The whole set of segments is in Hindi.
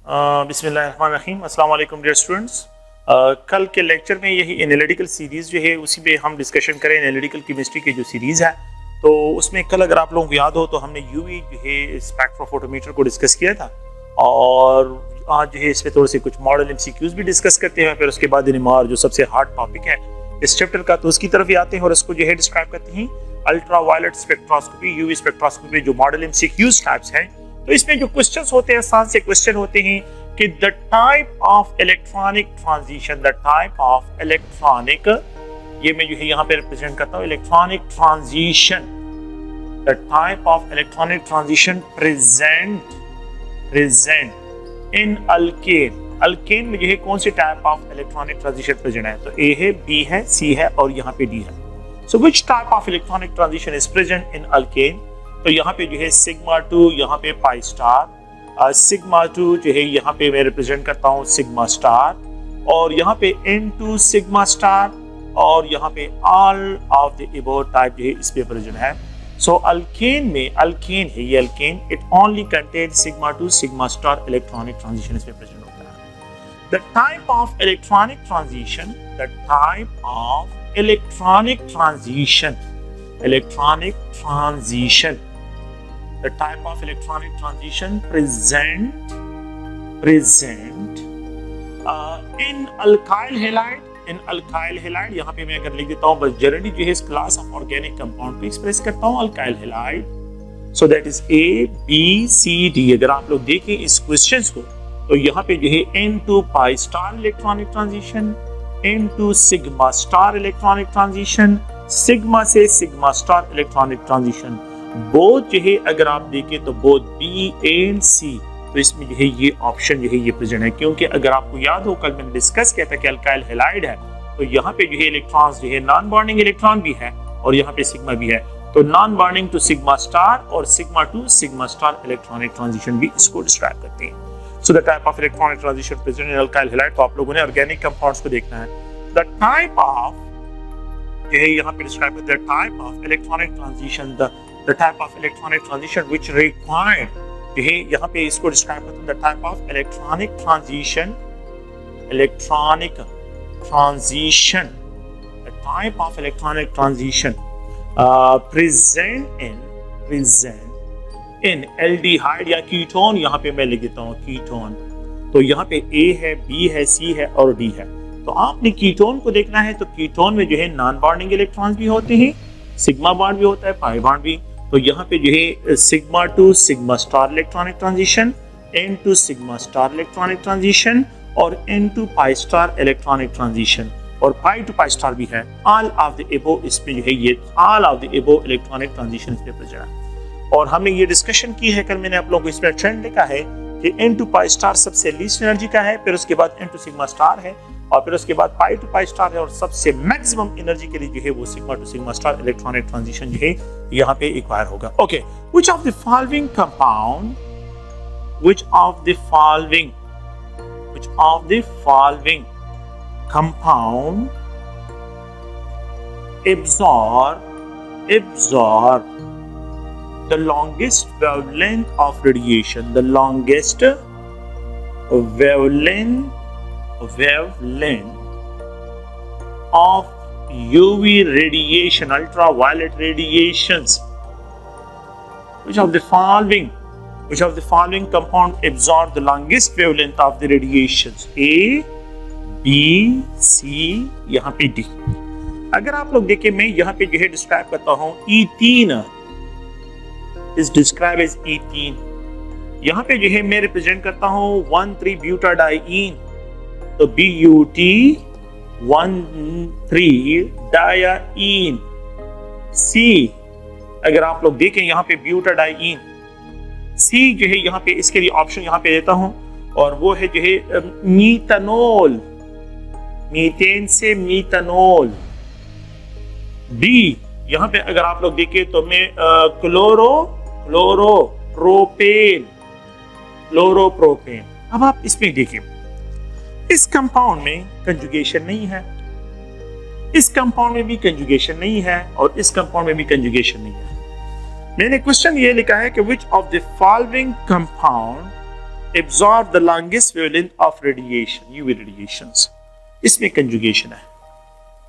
बिस्मिल्लाहिर्रहमानिर्रहीम। अस्सलाम वालेकुम डियर स्टूडेंट्स। कल के लेक्चर में यही एनालिटिकल सीरीज़ जो है उसी पे हम डिस्कशन करें। एनालिटिकल केमिस्ट्री की जो सीरीज़ है तो उसमें कल अगर आप लोगों को याद हो तो हमने यूवी जो है स्पेक्ट्रोफोटोमीटर को डिस्कस किया था और आज जो है इसमें थोड़े से कुछ मॉडल एमसीक्यूज भी डिस्कस करते हैं। फिर उसके बाद एनएमआर जो सबसे हार्ड टॉपिक है इस चैप्टर का तो उसकी तरफ ही आते हैं और इसको जो है डिस्क्राइब करते हैं ultra violet spectroscopy, UV spectroscopy जो मॉडल एमसीक्यूज टाइप्स हैं। तो इसमें जो क्वेश्चंस होते हैं आसान से क्वेश्चन होते हैं कि the type of electronic transition, the type of electronic, ये मैं जो है यहाँ पे रिप्रेजेंट करता हूँ electronic transition, the type of electronic transition present in alkane. Alkane में जो है कौन सी type of electronic transition present है? तो ए है, बी है, सी है और यहाँ पे डी है। So which type of electronic transition is present in alkane? तो यहाँ पे जो है सिग्मा 2, यहाँ पे पाई स्टार, सिग्मा 2 जो है यहाँ पे मैं रिप्रेजेंट करता हूँ सिग्मा स्टार, और यहाँ पे N2 सिग्मा स्टार, और यहाँ पे all of the above type जो है इस पे प्रेजेंट है। सो अल्केन में, अल्केन है ये alkane, it only contain sigma 2 sigma star electronic transition इसमें प्रेजेंट होता है। The type of electronic transition, the type of electronic transition, electronic transition, the type of electronic transition present in alkyl halide, in alkyl halide। यहाँ पे मैं अगर लिख देता हूँ बस जनरली जो है इस क्लास ऑफ ऑर्गेनिक कंपाउंड को एक्सप्रेस करता हूँ alkyl halide। So that is A, B, C, D। अगर आप लोग देखें इस क्वेश्चंस को तो यहाँ पे जो है N2 pi star electronic transition, N2 sigma star electronic transition, sigma से sigma star electronic transition. Both जो है अगर आप देखें तो बोथ बी एंड सी, तो इसमें जो है ये ऑप्शन जो है ये प्रेजेंट है। क्योंकि अगर आपको याद हो कल मैंने डिस्कस किया था कि अल्काइल हैलाइड है तो यहाँ पे जो है इलेक्ट्रॉन्स जो है नॉन बॉन्डिंग इलेक्ट्रॉन भी है और यहाँ पे सिग्मा भी है, तो non bonding to sigma star और sigma to sigma star electronic transition भी इसको डिस्क्राइब करते हैं। So the type of electronic transition present in alkyl halide, तो आप लोगों ने ऑर्गेनिक कंपाउंड्स को देखना है। द टाइप ऑफ जो है यहाँ पे डिस्क्राइब करते हैं type of electronic transition, the type of electronic transition which required, जो है यहाँ पे इसको डिस्क्राइब करते हैं the type of electronic transition, electronic transition, the type of electronic transition present in aldehyde या कीटोन। यहाँ पे मैं लिख देता हूँ कीटोन, तो यहाँ पे A है, B है, C है और D है। तो आपने कीटोन को देखना है तो कीटोन में जो है नॉन बॉन्डिंग इलेक्ट्रॉन्स भी होते हैं, सिग्मा बॉन्ड भी होता है, पाई बॉन्ड भी। तो यहाँ पे जो है sigma 2 sigma star electronic transition, N2 sigma star electronic transition और N2 pi star electronic transition, और पाई टू पाई स्टार भी है। ऑल ऑफ द अबव इसमें जो है ये all of the above electronic transition इसमें प्रेजेंट है। और हमने ये डिस्कशन की है कल, मैंने आप लोगों को इसमें ट्रेंड लिखा है कि N2 पाई स्टार सबसे लीस्ट एनर्जी का है, फिर उसके बाद N2 सिग्मा स्टार है और फिर उसके बाद पाई टू पाई स्टार है, और सबसे मैक्सिमम एनर्जी के लिए जो है वो sigma to sigma star electronic transition जो है यहाँ पे एक्वायर होगा। Okay, which of the following compound, which of the following compound absorb the longest wavelength of radiation, the longest wavelength of UV radiation, ultraviolet radiations? Which of the following compound absorb the longest wavelength of the radiations? A, B, C, यहाँ पे D। अगर आप लोग देखें मैं यहाँ पे जो है डिस्क्राइब करता हूँ E3 is described as E3। यहाँ पे जो है मैं रिप्रेजेंट करता हूँ 1,3 ब्यूटाडाइन, तो BUT 1,3 डायाइन। C अगर आप लोग देखें यहाँ पे ब्यूटाडाइन, C जो है यहाँ पे इसके लिए ऑप्शन यहाँ पे देता हूँ और वो है जो है मीथानोल, मीथेन से मीथानोल। D यहाँ पे अगर आप लोग देखें तो मैं क्लोरोप्रोपेन। अब आप इसमें देखिए इस कंपाउंड में कंजुगेशन नहीं है, इस कंपाउंड में भी कंजुगेशन नहीं है और इस कंपाउंड में भी कंजुगेशन नहीं है। मैंने क्वेश्चन ये लिखा है कि which of the following compound absorb the longest wavelength of radiation, UV radiations. इसमें कंजुगेशन है.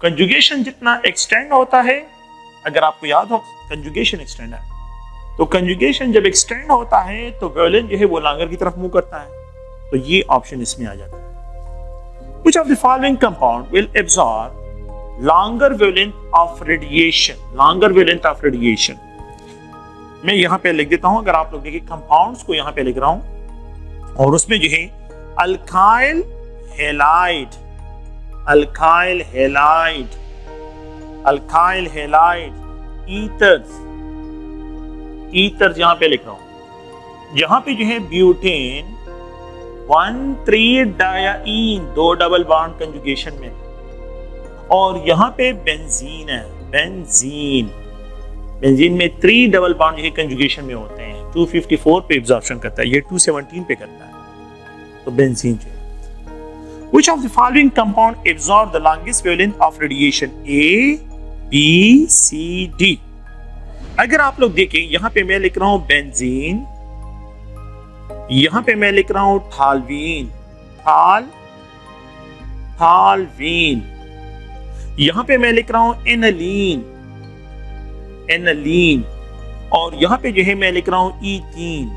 कंजुगेशन जितना एक्सटेंड होता है, अगर आपको याद हो कंजुगेशन एक्सटेंड है, तो कंजुगेशन जब एक्सटेंड होता है तो वेवलेंथ जो है वो लॉन्गर की तरफ मूव करता है. तो ये ऑप्शन इसमें आ जाता है. Which of the following compound will absorb longer wavelength of radiation? Longer wavelength of radiation. मैं यहां पे लिख देता हूं, अगर आप लोग देखिए कंपाउंड्स को यहां पे लिख रहा हूं, और उसमें जो है alkyl halide, alkyl halide, alkyl halide, ethers, ethers यहां पे लिख रहा हूं. यहां पे जो है ब्यूटेन 1,3-डायाईन, 2 डबल बॉन्ड कंजुगेशन में, और यहां पे बेंजीन है, बेंजीन, बेंजीन में 3 डबल बॉन्ड ये कंजुगेशन में होते हैं. 254 पे एब्जॉर्प्शन करता है, ये 217 पे करता है. तो बेंजीन जो है. Which of the following compound absorb the longest wavelength of radiation? A, B, C, D. अगर आप लोग देखें, यहां पे मैं लिख रहा हूं बेंजीन, यहां पे मैं लिख रहा हूं थालवीन, थालवीन, यहां पे मैं लिख रहा हूं एनालीन, एनालीन, और यहां पे जो है मैं लिख रहा हूं ethene.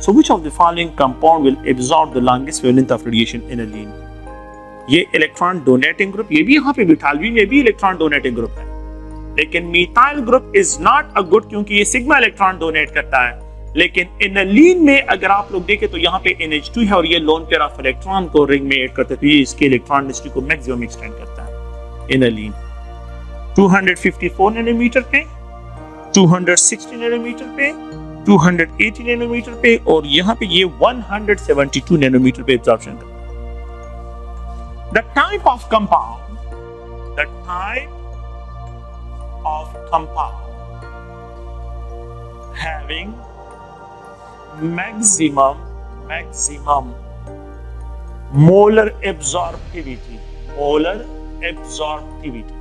So which of the following compound will absorb the longest wavelength of radiation? Aniline. ये इलेक्ट्रॉन डोनेटिंग ग्रुप, ये भी यहाँ पे थालवीन में भी इलेक्ट्रॉन डोनेटिंग ग्रुप है, लेकिन methyl group is not a good क्योंकि ये सिग्मा इलेक्ट्रॉन डोनेट करता है. लेकिन एनालीन में अगर आप लोग देखें तो यहाँ पे NH2 है और ये लोन पेयर ऑफ इलेक्ट्रॉन को रिंग में ऐड करते, तो ये इसके इलेक्ट्रॉन डेंसिटी को मैक्सिमम एक्सटेंड करता है. एनालीन 254 नैनोमीटर पे, 260 नैनोमीटर पे, 280 नैनोमीटर पे, और यहां पे ये 172 नैनोमीटर पे एब्जॉर्प्शन करता है. The type of compound, the type of compound having maximum molar absorptivity, molar absorptivity.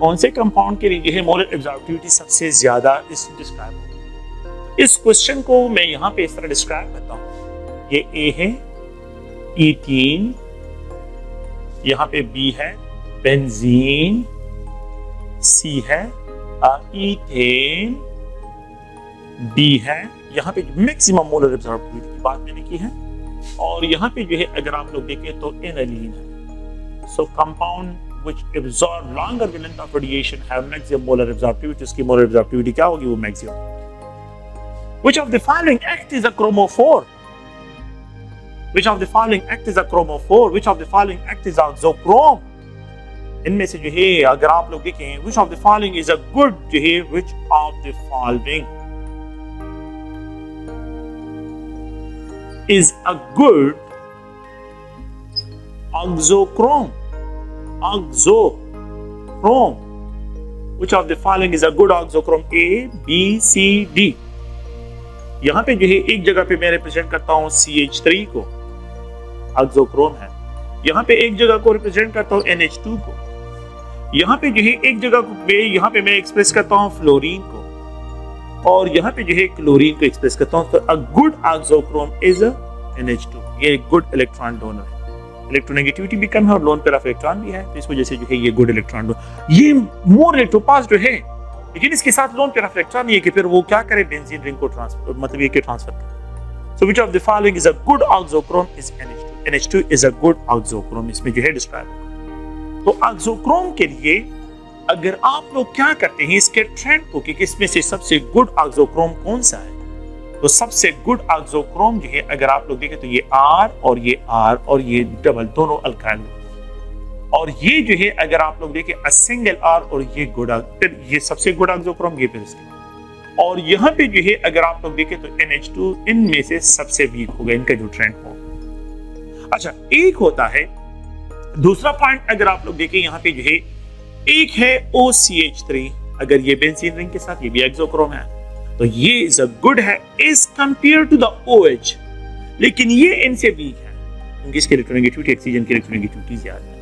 कौन से कंपाउंड के लिए है मोलर एब्जॉर्प्टिविटी सबसे ज्यादा इस डिस्क्राइब होगी? इस क्वेश्चन को मैं यहां पे इस तरह डिस्क्राइब करता हूं. ये ए है ईथीन, यहां पे बी है बेंजीन, सी है ईथेन, डी है, यहां पे मैक्सिमम मोलर एब्जॉर्प्टिविटी की बात मैंने की है, और यहां पे जो है अगर आप लोग देखें तो एनालीन है. सो compound which absorb longer wavelength of radiation have maximum molar absorptivity. उसकी molar absorptivity क्या होगी? वो maximum. Which of the following act is a chromophore? Which of the following act is a chromophore? Which of the following act is oxochrome? इनमें से जो है अगर आप लोग देखें, which of the following is a good जो है, which of the following is a good oxochrome? Oxochrome. Which of the following is a good oxochrome? A, B, C, D. यहां पे जो है एक जगह पे मैं रिप्रेजेंट करता हूं CH3 को, oxochrome है. यहां पे एक जगह को रिप्रेजेंट करता हूं NH2 को. यहां पे जो है एक जगह पे यहां पे मैं एक्सप्रेस करता हूं फ्लोरीन को, और यहां पे जो है क्लोरीन को एक्सप्रेस करता हूं. तो a good oxochrome is a NH2. ये एक गुड इलेक्ट्रॉन डोनर है. इलेक्ट्रोनेगेटिविटी भी कम है और लोन पेयर ऑफ इलेक्ट्रॉन भी है, तो इस वजह से जो है ये गुड इलेक्ट्रॉन डोनर. ये मोर इलेक्ट्रोपास जो है, लेकिन इसके साथ लोन पेयर ऑफ इलेक्ट्रॉन नहीं है कि फिर वो क्या करे, बेंजीन रिंग को ट्रांसफर, मतलब ये के ट्रांसफर करे. सो which of the following is a good auxochrome? Is NH2. NH2 is a good auxochrome. इसमें जो है डिस्क्राइब. तो ऑक्सोक्रोम के लिए अगर आप लोग क्या करते हैं इसके ट्रेंड को कि किसमें से सबसे गुड ऑक्सोक्रोम कौन सा है, तो सबसे गुड ऑक्सोक्रोम जो है अगर आप लोग देखें तो ये R और ये डबल दोनों अल्काइल, और ये जो है अगर आप लोग देखें अ सिंगल R और ये गुड, फिर ये सबसे गुड ऑक्सोक्रोम, ये फिर इसके, और यहाँ पे जो है अगर आप लोग देखें तो NH2 इनमें से सबसे वीक होगा, इनका जो ट्रेंड होगा. अच्छा, एक होता है दूसरा पॉइंट अगर आप लोग देखें यहाँ पे जो है एक है OCH3, अगर ये बेंजीन रिंग के साथ, ये भी एक्सोक्रोम है, तो ये इज अ गुड है as compare to the OH, लेकिन ये इनसे वीक है क्योंकि इसकी इलेक्ट्रोनेगेटिविटी ऑक्सीजन की इलेक्ट्रोनेगेटिविटी ज्यादा है.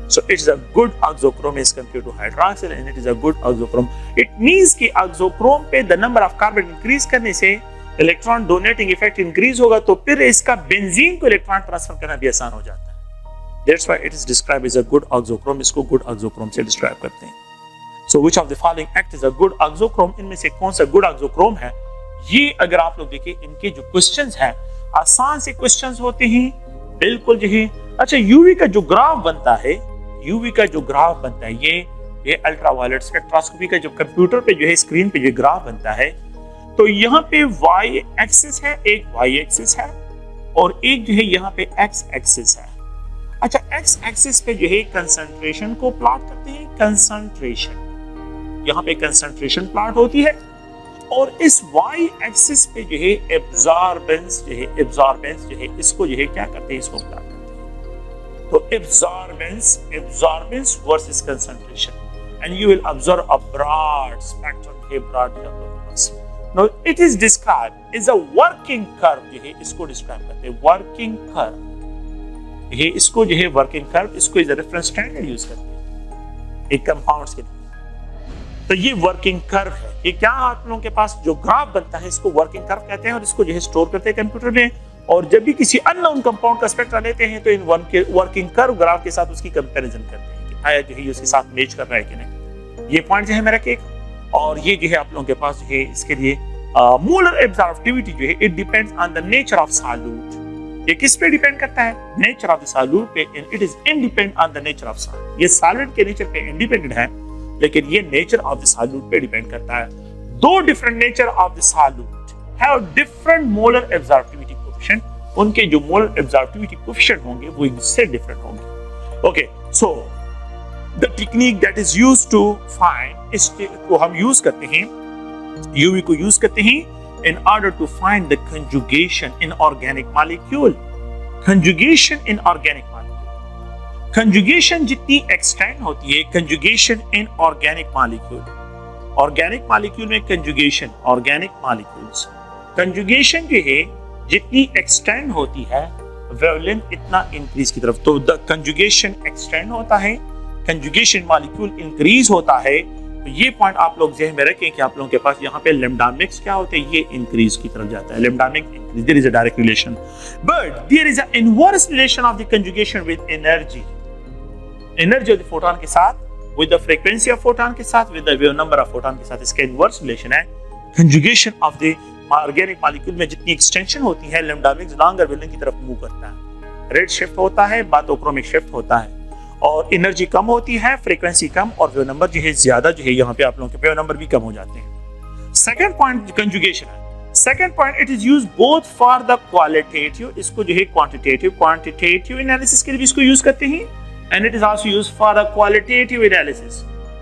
So it is a good oxochrome as compared to hydroxyl, and it is a good oxochrome. It means कि oxochrome पे the number of carbon increase करने से इलेक्ट्रॉन डोनेटिंग इफेक्ट इंक्रीज होगा तो फिर इसका बेंजीन को इलेक्ट्रॉन ट्रांसफर करना भी आसान हो जाता है। That's why it is described as a good auxochrome, इसको गुड ऑक्सोक्रोम से डिस्क्राइब करते हैं। So which of the following act is a good auxochrome, इनमें से कौन सा गुड ऑक्सोक्रोम है? ये अगर आप लोग देखें इनके जो क्वेश्चंस हैं आसान से क्वेश्चंस होते हैं, बिल्कुल जो है। अच्छा, यूवी का जो ग्राफ बनता है, यूवी का जो ग्राफ बनता है, ये अल्ट्रावायलेट स्पेक्ट्रोस्कोपी का जो कंप्यूटर पे जो है स्क्रीन पे जो ग्राफ बनता है, तो यहाँ पे वाई एक्सिस है, एक वाई एक्सिस है और एक जो है यहाँ पे एक्स एक्सिस है। अच्छा, एक्स एक्सिस पे जो है कंसंट्रेशन को प्लॉट करते हैं, कंसंट्रेशन, यहाँ पे कंसंट्रेशन प्लॉट होती है और इस वाई एक्सिस पे जो है एब्जॉर्बेंस जो है इसको जो है क्या करते हैं, इसको प्लॉट करते हैं। तो absorbance versus concentration and you will observe a broad spectrum, a broad development. Now it is described is a working curve, जो है इसको डिस्क्राइब करते हैं वर्किंग कर्व। ये इसको जो है वर्किंग कर्व, इसको as a reference standard use करते हैं एक कंपाउंड्स के लिए। तो ये वर्किंग कर्व है। ये क्या आप लोगों के पास जो ग्राफ बनता है इसको वर्किंग कर्व कहते हैं और इसको जो है स्टोर करते हैं कंप्यूटर में। और जब भी किसी अननोन कंपाउंड का स्पेक्ट्रा लेते हैं तो इन वर्किंग कर्व ग्राफ के साथ उसकी कंपैरिजन करते हैं कि आया जो है उसके साथ मैच कर रहा है कि नहीं। ये पॉइंट जो है मेरा केक, और ये जो है आप लोगों के पास जो है इसके लिए मोलर एब्जॉर्बिविटी जो है it depends on the nature of solute. ये किस पे डिपेंड करता है? नेचर ऑफ द सॉल्यूट पे। It is independent on the nature of solute. ये सॉलिड के नेचर पे इंडिपेंडेंट है लेकिन ये नेचर ऑफ द सॉल्यूट पे डिपेंड करता है। दो different nature of the solute have different molar एब्जॉर्बिविटी coefficient, उनके जो मोलर एब्जॉर्बिविटी कोएफिशिएंट होंगे वो इनसे डिफरेंट होंगे। Okay, so the technique that is used to find is को हम यूज करते हैं, UV को यूज करते हैं in order to find the conjugation in organic molecule. Conjugation in organic molecule. Conjugation जितनी extend होती है, conjugation in organic molecule. Organic molecule में conjugation, organic molecules. Conjugation जो है जितनी extend होती है, wavelength इतना increase की तरफ। तो the conjugation extend होता है, कंजुगेशन मॉलिक्यूल इंक्रीज होता है। तो ये पॉइंट आप लोग ज़हन में रखें कि आप लोगों के पास यहाँ पे लैम्डा मिक्स क्या होते हैं, ये इंक्रीज की तरफ जाता है। Lambda max increase, there is a direct relation, but there is a inverse relation of the conjugation with energy. Energy of the photon के साथ, with the frequency of photon के साथ, with the wave number of photon के साथ, इसका इनवर्स रिलेशन है। Conjugation of the organic molecule में जितनी एक्सटेंशन होती है, लैम्डा मिक्स लॉन्गर वेवलेंथ की तरफ मूव करता है, रेड शिफ्ट होता है, बाथोक्रोमिक शिफ्ट होता है और एनर्जी कम होती है, फ्रीक्वेंसी कम और वेव नंबर जो है ज्यादा जो है यहाँ पे आप लोगों के वेव नंबर भी कम हो जाते हैं। सेकंड पॉइंट कंजुगेशन है। Second point, it is used both for the qualitative, इसको जो है क्वांटिटेटिव एनालिसिस के लिए भी इसको यूज करते हैं and it is also used for the qualitative analysis.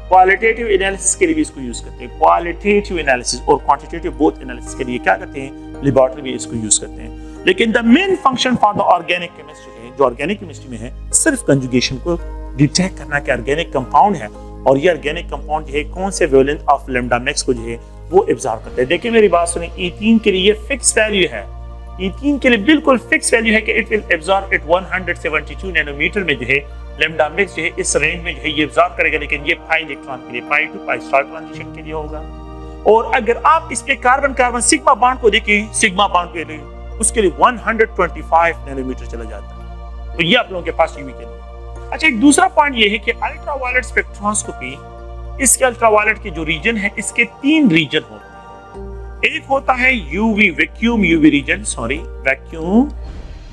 Qualitative analysis के लिए भी इसको यूज करते हैं। क्वालिटेटिव एनालिसिस और क्वांटिटेटिव बोथ एनालिसिस के लिए क्या करते हैं, लेबोरेटरी में इसको यूज करते हैं। लेकिन the main function for the organic chemistry है, जो ऑर्गेनिक केमिस्ट्री में है, सिर्फ कंजुगेशन को डिटेक्ट करना कि ऑर्गेनिक कंपाउंड है और ये ऑर्गेनिक कंपाउंड जो है कौन से वेवलेंथ ऑफ लैम्डा मैक्स को जो है वो एब्जॉर्ब करते हैं। देखिए मेरी बात सुनिए, E3 के लिए ये फिक्स वैल्यू है, E3 के लिए बिल्कुल फिक्स वैल्यू है कि it will absorb at 172 nanometre में जो है लैम्डा मैक्स जो है इस रेंज में जो है ये एब्जॉर्ब करेगा। लेकिन ये पाई इलेक्ट्रॉन के लिए, पाई टू पाई स्टार ट्रांजिशन के लिए होगा। और अगर आप इस पे कार्बन कार्बन सिग्मा बॉन्ड को देखें, सिग्मा बॉन्ड के लिए उसके लिए 125 नैनोमीटर चला जाता है। तो ये आप लोगों के पास यूवी के लिए। अच्छा, एक दूसरा पॉइंट ये है कि अल्ट्रावायलेट स्पेक्ट्रोस्कोपी, इसके अल्ट्रावायलेट के जो रीजन है इसके 3 रीजन होते हैं। एक होता है UV vacuum UV region, vacuum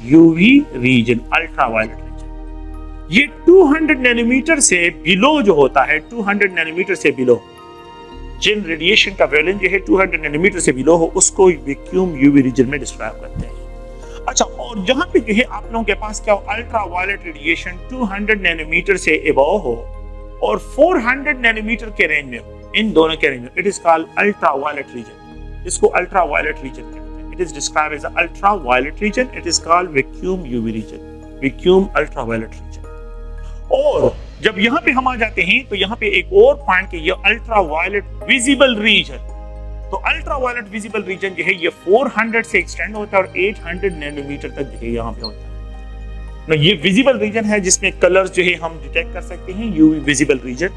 UV region, ultraviolet region. ये 200 नैनोमीटर से बिलो जो होता है, 200 नैनोमीटर से बिलो जिन रेडिएशन का वेवलेंथ जो है 200 नैनोमीटर से बिलो हो उसको वैक्यूम यूवी रीजन में डिस्क्राइब करते हैं। अच्छा, और जहां पे जो है आप लोगों के पास क्या हो, अल्ट्रावायलेट रेडिएशन 200 नैनोमीटर से अबव हो और 400 नैनोमीटर के रेंज में हो, इन दोनों के रेंज में, it is called ultraviolet region. इसको अल्ट्रावायलेट रीजन कहते हैं। It is described as ultraviolet region, it is called vacuum UV region, vacuum ultraviolet region. और जब यहाँ पे हम आ जाते हैं तो यहाँ पे एक और पॉइंट के, ये अल्ट्रावायलेट विजिबल रीजन। तो अल्ट्रावायलेट विजिबल रीजन जो है ये 400 से एक्सटेंड होता है और 800 नैनोमीटर तक जो है यहाँ पे होता है। ना ये विजिबल रीजन है जिसमें कलर्स जो है हम डिटेक्ट कर सकते हैं, यूवी विजिबल रीजन।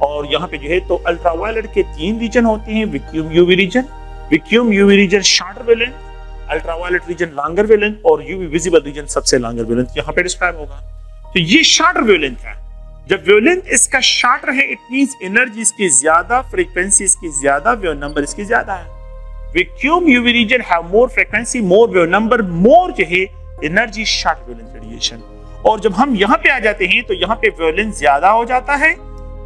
और यहाँ पे जो है तो अल्ट्रावायलेट के 3 रीजन होते हैं, vacuum UV region, vacuum UV region shorter wavelength, ultraviolet region longer wavelength और यूवी विजिबल रीजन सबसे लॉन्गर वेवलेंथ यहाँ पे डिस्क्राइब होगा। तो ये शॉर्टर वेवलेंथ है। जब वेवलेंथ इसका शॉर्टर है, इट मींस एनर्जी इसकी ज्यादा, फ्रीक्वेंसी इसकी ज्यादा, वेव नंबर इसकी ज्यादा है। Vacuum UV region have more frequency, more wave number, more जो है एनर्जी शॉर्ट वेवलेंथ रेडिएशन। और जब हम यहाँ पे आ जाते हैं तो यहाँ पे वेवलेंथ ज्यादा हो जाता है,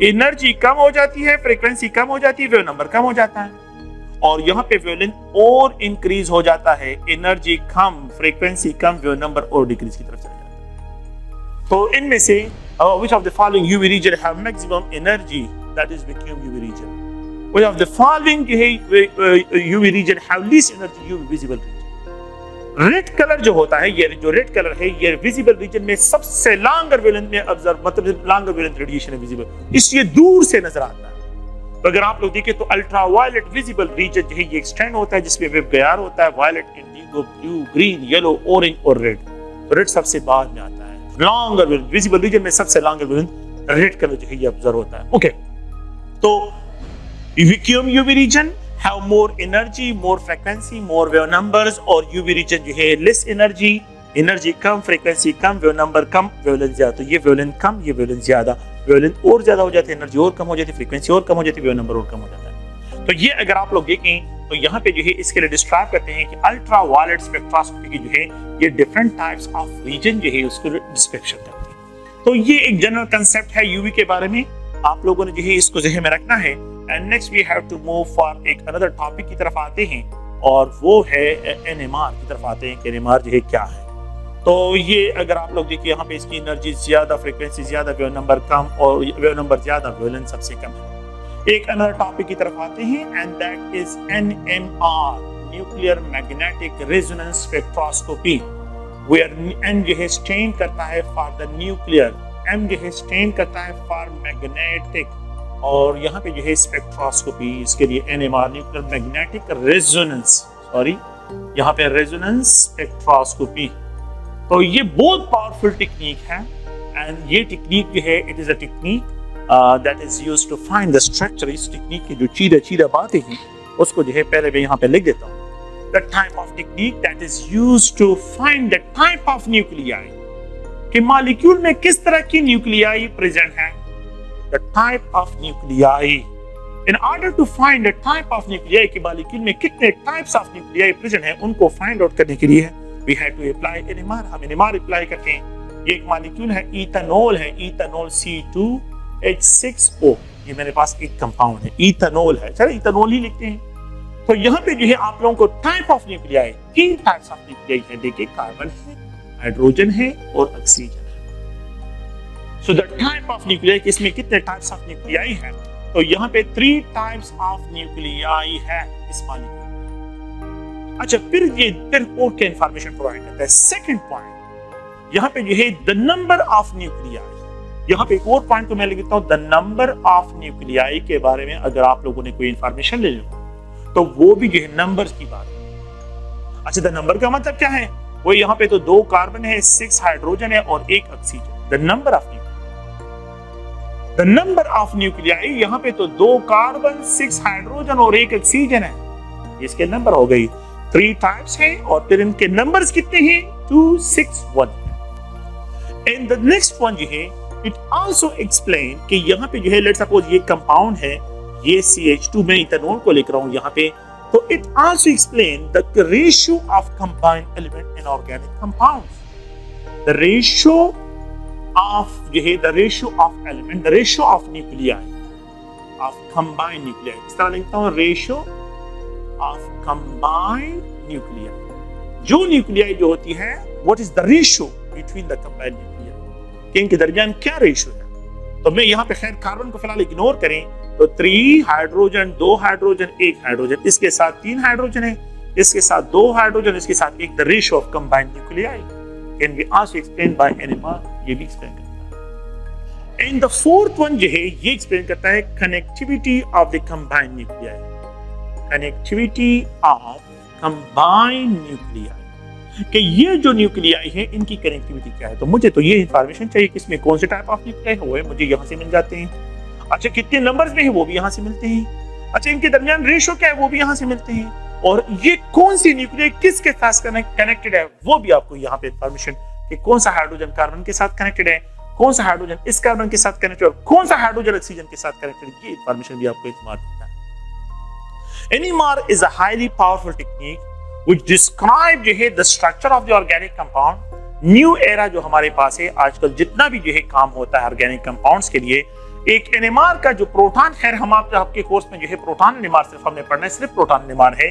एनर्जी कम हो जाती है, फ्रीक्वेंसी कम हो जाती है, वेव नंबर कम हो जाता है। और यहाँ पे वेवलेंथ और इंक्रीज हो जाता है, एनर्जी कम, फ्रीक्वेंसी कम, वेव नंबर और डिक्रीज की तरफ चला जाता है। तो इनमें से which of the following UV region have maximum energy, that is vacuum UV region? Which of the following UV region have least energy, UV visible region? Red colour जो होता है, ये जो रेड कलर है, ये विजिबल रीजन में सबसे लॉन्गर वेवलेंथ में ऑब्जर्व, मतलब लॉन्गर वेवलेंथ रेडिएशन है विजिबल, इसलिए दूर से नजर आता है। तो अगर आप लोग देखें तो अल्ट्रावायलेट विजिबल रीजन जो है ये एक्सटेंड होता है, जिसमें वेव गायब होता है, violet, indigo, blue, green, yellow, orange और रेड। तो रेड सबसे बाद में आता है। लॉन्गर वेवलेंथ विजिबल रीजन में सबसे लॉन्गर वेवलेंथ रेड कलर जो है ये ऑब्जर्व होता है। ओके, तो vacuum UV region have more energy, more frequency, more wave numbers, और यूवी रीजन जो है लेस एनर्जी, एनर्जी कम, फ्रीक्वेंसी कम, वेव नंबर कम, वेवलेंथ ज्यादा। तो ये वेवलेंथ कम, ये वेवलेंथ ज्यादा, वेवलेंथ और ज्यादा हो जाती है, एनर्जी और कम हो जाती है, फ्रीक्वेंसी और कम हो जाती है, वेव नंबर और कम हो जाता है। तो ये अगर आप लोग देखें तो यहाँ पे जो है इसके लिए डिस्क्राइब करते हैं कि अल्ट्रावायलेट स्पेक्ट्रोस्कोपी की जो है ये डिफरेंट टाइप्स ऑफ रीजन जो है उसको डिस्क्रिप्शन करते हैं। तो ये एक जनरल कंसेप्ट है यूवी के बारे में, आप लोगों ने जो है इसको ज़हन में रखना है। And next we have to move for एक अनदर टॉपिक की तरफ आते हैं, और वो है एनएमआर की तरफ आते हैं कि एनएमआर जो है क्या है। तो ये अगर आप लोग देखिए यहाँ पे इसकी एनर्जी ज्यादा, फ्रीक्वेंसी ज्यादा, वेव नंबर कम, और वेव नंबर ज्यादा, वेवलेंथ सबसे कम है। एक अनदर टॉपिक की तरफ आते हैं, and that is NMR, nuclear magnetic resonance spectroscopy, where N जो है स्टैंड करता है फॉर द न्यूक्लियर, एम जो है स्टैंड करता है फॉर मैग्नेटिक, और यहाँ पे जो है स्पेक्ट्रोस्कोपी, इसके लिए NMR, nuclear magnetic resonance, sorry यहाँ पे रेजोनेंस स्पेक्ट्रोस्कोपी। तो ये बहुत पावरफुल टेक्निक है, एंड ये टेक्निक जो है it is a technique that is used to find the structure। इस टेक्निक की जो चीज़ बातें हैं उसको जो है पहले मैं यहाँ पे लिख देता हूँ। The type of technique that is used to find the type of nuclei, कि मॉलिक्यूल में किस तरह की न्यूक्लियाई प्रेजेंट है। The type of nuclei, in order to find the type of nuclei, कि मॉलिक्यूल में कितने types of nuclei प्रेजेंट हैं, उनको फाइंड आउट करने के लिए we have to apply NMR। हम NMR अप्लाई करते हैं। ये एक मॉलिक्यूल है, इथेनॉल है, इथेनॉल C2H6O, ये मेरे पास एक कंपाउंड है, इथेनॉल है, चलो इथेनॉल ही लिखते हैं। तो यहाँ पे जो है आप लोगों को type of nuclei, 3 types of nuclei है, देखिए कार्बन है, हाइड्रोजन है और ऑक्सीजन है। सो द टाइप ऑफ न्यूक्लियाई, इसमें कितने टाइप्स ऑफ न्यूक्लियाई है, तो यहाँ पे 3 टाइप्स ऑफ न्यूक्लियाई है इस मॉलिक्यूल। अच्छा, फिर और क्या इंफॉर्मेशन प्रोवाइड करता है। सेकंड पॉइंट यहाँ पे जो है द नंबर ऑफ न्यूक्लियाई, यहाँ पे एक और पॉइंट को मैं लिखता हूँ, द नंबर ऑफ न्यूक्लियाई के बारे में अगर आप लोगों ने कोई इंफॉर्मेशन ले लो तो वो भी जो है नंबर्स की बात है। अच्छा, द नंबर का मतलब क्या है, वो यहाँ पे तो 2 कार्बन है, 6 हाइड्रोजन है और 1 oxygen. The number of nuclei, the number of nuclei, यहाँ पे तो 2 कार्बन, 6 हाइड्रोजन और 1 ऑक्सीजन है, इसके नंबर हो गई। 3 टाइप्स है और फिर इनके नंबर्स कितने हैं, 2, 6, 1। एंड द नेक्स्ट वन जो है इट आल्सो एक्सप्लेन कि यहाँ पे जो है लेट्स सपोज ये कंपाउंड है, ये CH2, मैं इथेनॉल को लिख रहा हूँ यहाँ पे, तो it also explain the ratio of combined element in organic compounds. The ratio of जो है the ratio of element, the ratio of nuclei of combined nuclei, इस तरह लिखता हूँ, रेशियो ऑफ कंबाइंड न्यूक्लियाई। जो न्यूक्लियाई जो होती है, what is the ratio between the combined nuclei, इनके दरमियान क्या रेशियो है। तो मैं यहाँ पे खैर कार्बन को फिलहाल इग्नोर करें, तो 3 हाइड्रोजन, 2 हाइड्रोजन, 1 हाइड्रोजन, इसके साथ 3 हाइड्रोजन है, इसके साथ 2 हाइड्रोजन, इसके साथ 1, the ratio of combined nuclei can be also explained bye NMR, ये भी एक्सप्लेन करता है। एंड द फोर्थ वन जो है ये एक्सप्लेन करता है connectivity of the combined nuclei, connectivity of combined nuclei, कि ये जो न्यूक्लियाई है इनकी कनेक्टिविटी क्या है। तो मुझे तो ये इंफॉर्मेशन चाहिए कि इसमें कौन से टाइप ऑफ न्यूक्लियाई है, वो है मुझे यहाँ से मिल जाते हैं। अच्छा, कितने नंबर्स में है वो भी यहाँ से मिलते हैं। अच्छा, इनके दरमियान रेशियो क्या है वो भी यहाँ से मिलते हैं। और ये कौन सी न्यूक्लियाई किसके साथ कनेक्टेड है वो भी आपको यहाँ पे इंफॉर्मेशन कि कौन सा हाइड्रोजन कार्बन के साथ कनेक्टेड है, कौन सा हाइड्रोजन इस कार्बन के साथ कनेक्टेड है, कौन सा हाइड्रोजन ऑक्सीजन के साथ कनेक्टेड है, ये इंफॉर्मेशन भी आपको इत्मीनान देता है। NMR is a highly powerful technique which describe जो है the structure of the organic compound। New era जो हमारे पास है आजकल जितना भी जो है काम होता है ऑर्गेनिक कंपाउंड्स के लिए, एक NMR का जो प्रोटॉन, खैर हम आपके कोर्स में जो है प्रोटॉन NMR सिर्फ हमने पढ़ना है, सिर्फ प्रोटॉन NMR है।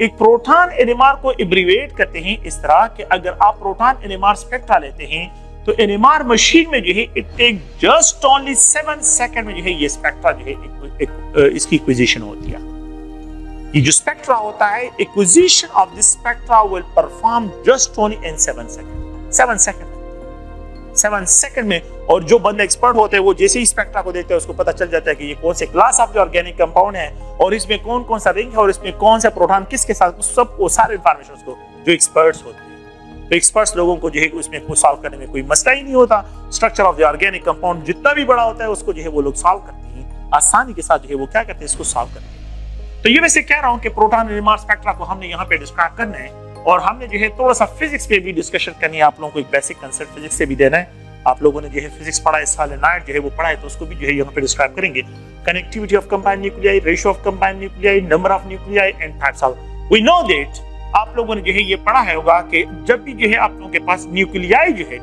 एक प्रोटॉन NMR को इब्रीवेट करते हैं इस तरह कि अगर आप प्रोटॉन NMR स्पेक्ट्रा लेते हैं तो NMR मशीन में जो है it take just only 7 second में जो है ये स्पेक्ट्रा जो है इसकी एक्विजिशन होती है। ये जो स्पेक्ट्रा होता है, acquisition of this spectra will perform just only in 7 second. 7 second में। और जो बंदे एक्सपर्ट होते हैं वो जैसे ही स्पेक्ट्रा को देखते हैं उसको पता चल जाता है कि ये कौन से क्लास ऑफ ऑर्गेनिक कंपाउंड है और इसमें कौन कौन सा रिंग है और इसमें कौन सा प्रोटॉन किसके साथ, सब वो सारे इंफॉर्मेशन उसको जो एक्सपर्ट्स होते हैं, तो एक्सपर्ट्स लोगों को जो है उसमें सॉल्व करने में कोई मसला ही नहीं होता। Structure of the organic compound जितना भी बड़ा होता है उसको जो है वो लोग सॉल्व करते हैं आसानी के साथ, जो है वो क्या करते हैं इसको सॉल्व करते हैं। तो ये वैसे कह रहा हूँ कि प्रोटॉन NMR स्पेक्ट्रा को हमने यहाँ पे डिस्क्राइब करना है और हमने जो है थोड़ा सा फिजिक्स पे भी डिस्कशन करनी है, आप लोगों को एक बेसिक कंसेप्ट फिजिक्स से भी देना है। आप लोगों ने जो है फिजिक्स पढ़ा है, सोलेनॉइड जो है वो पढ़ा है, तो उसको भी जो है यहाँ पे डिस्क्राइब करेंगे। Connectivity of combined nuclei, ratio of combined nuclei, number of nuclei and types of. We know that आप लोगों ने जो है ये पढ़ा है होगा कि जब भी जो है आप लोगों के पास न्यूक्लियाई जो है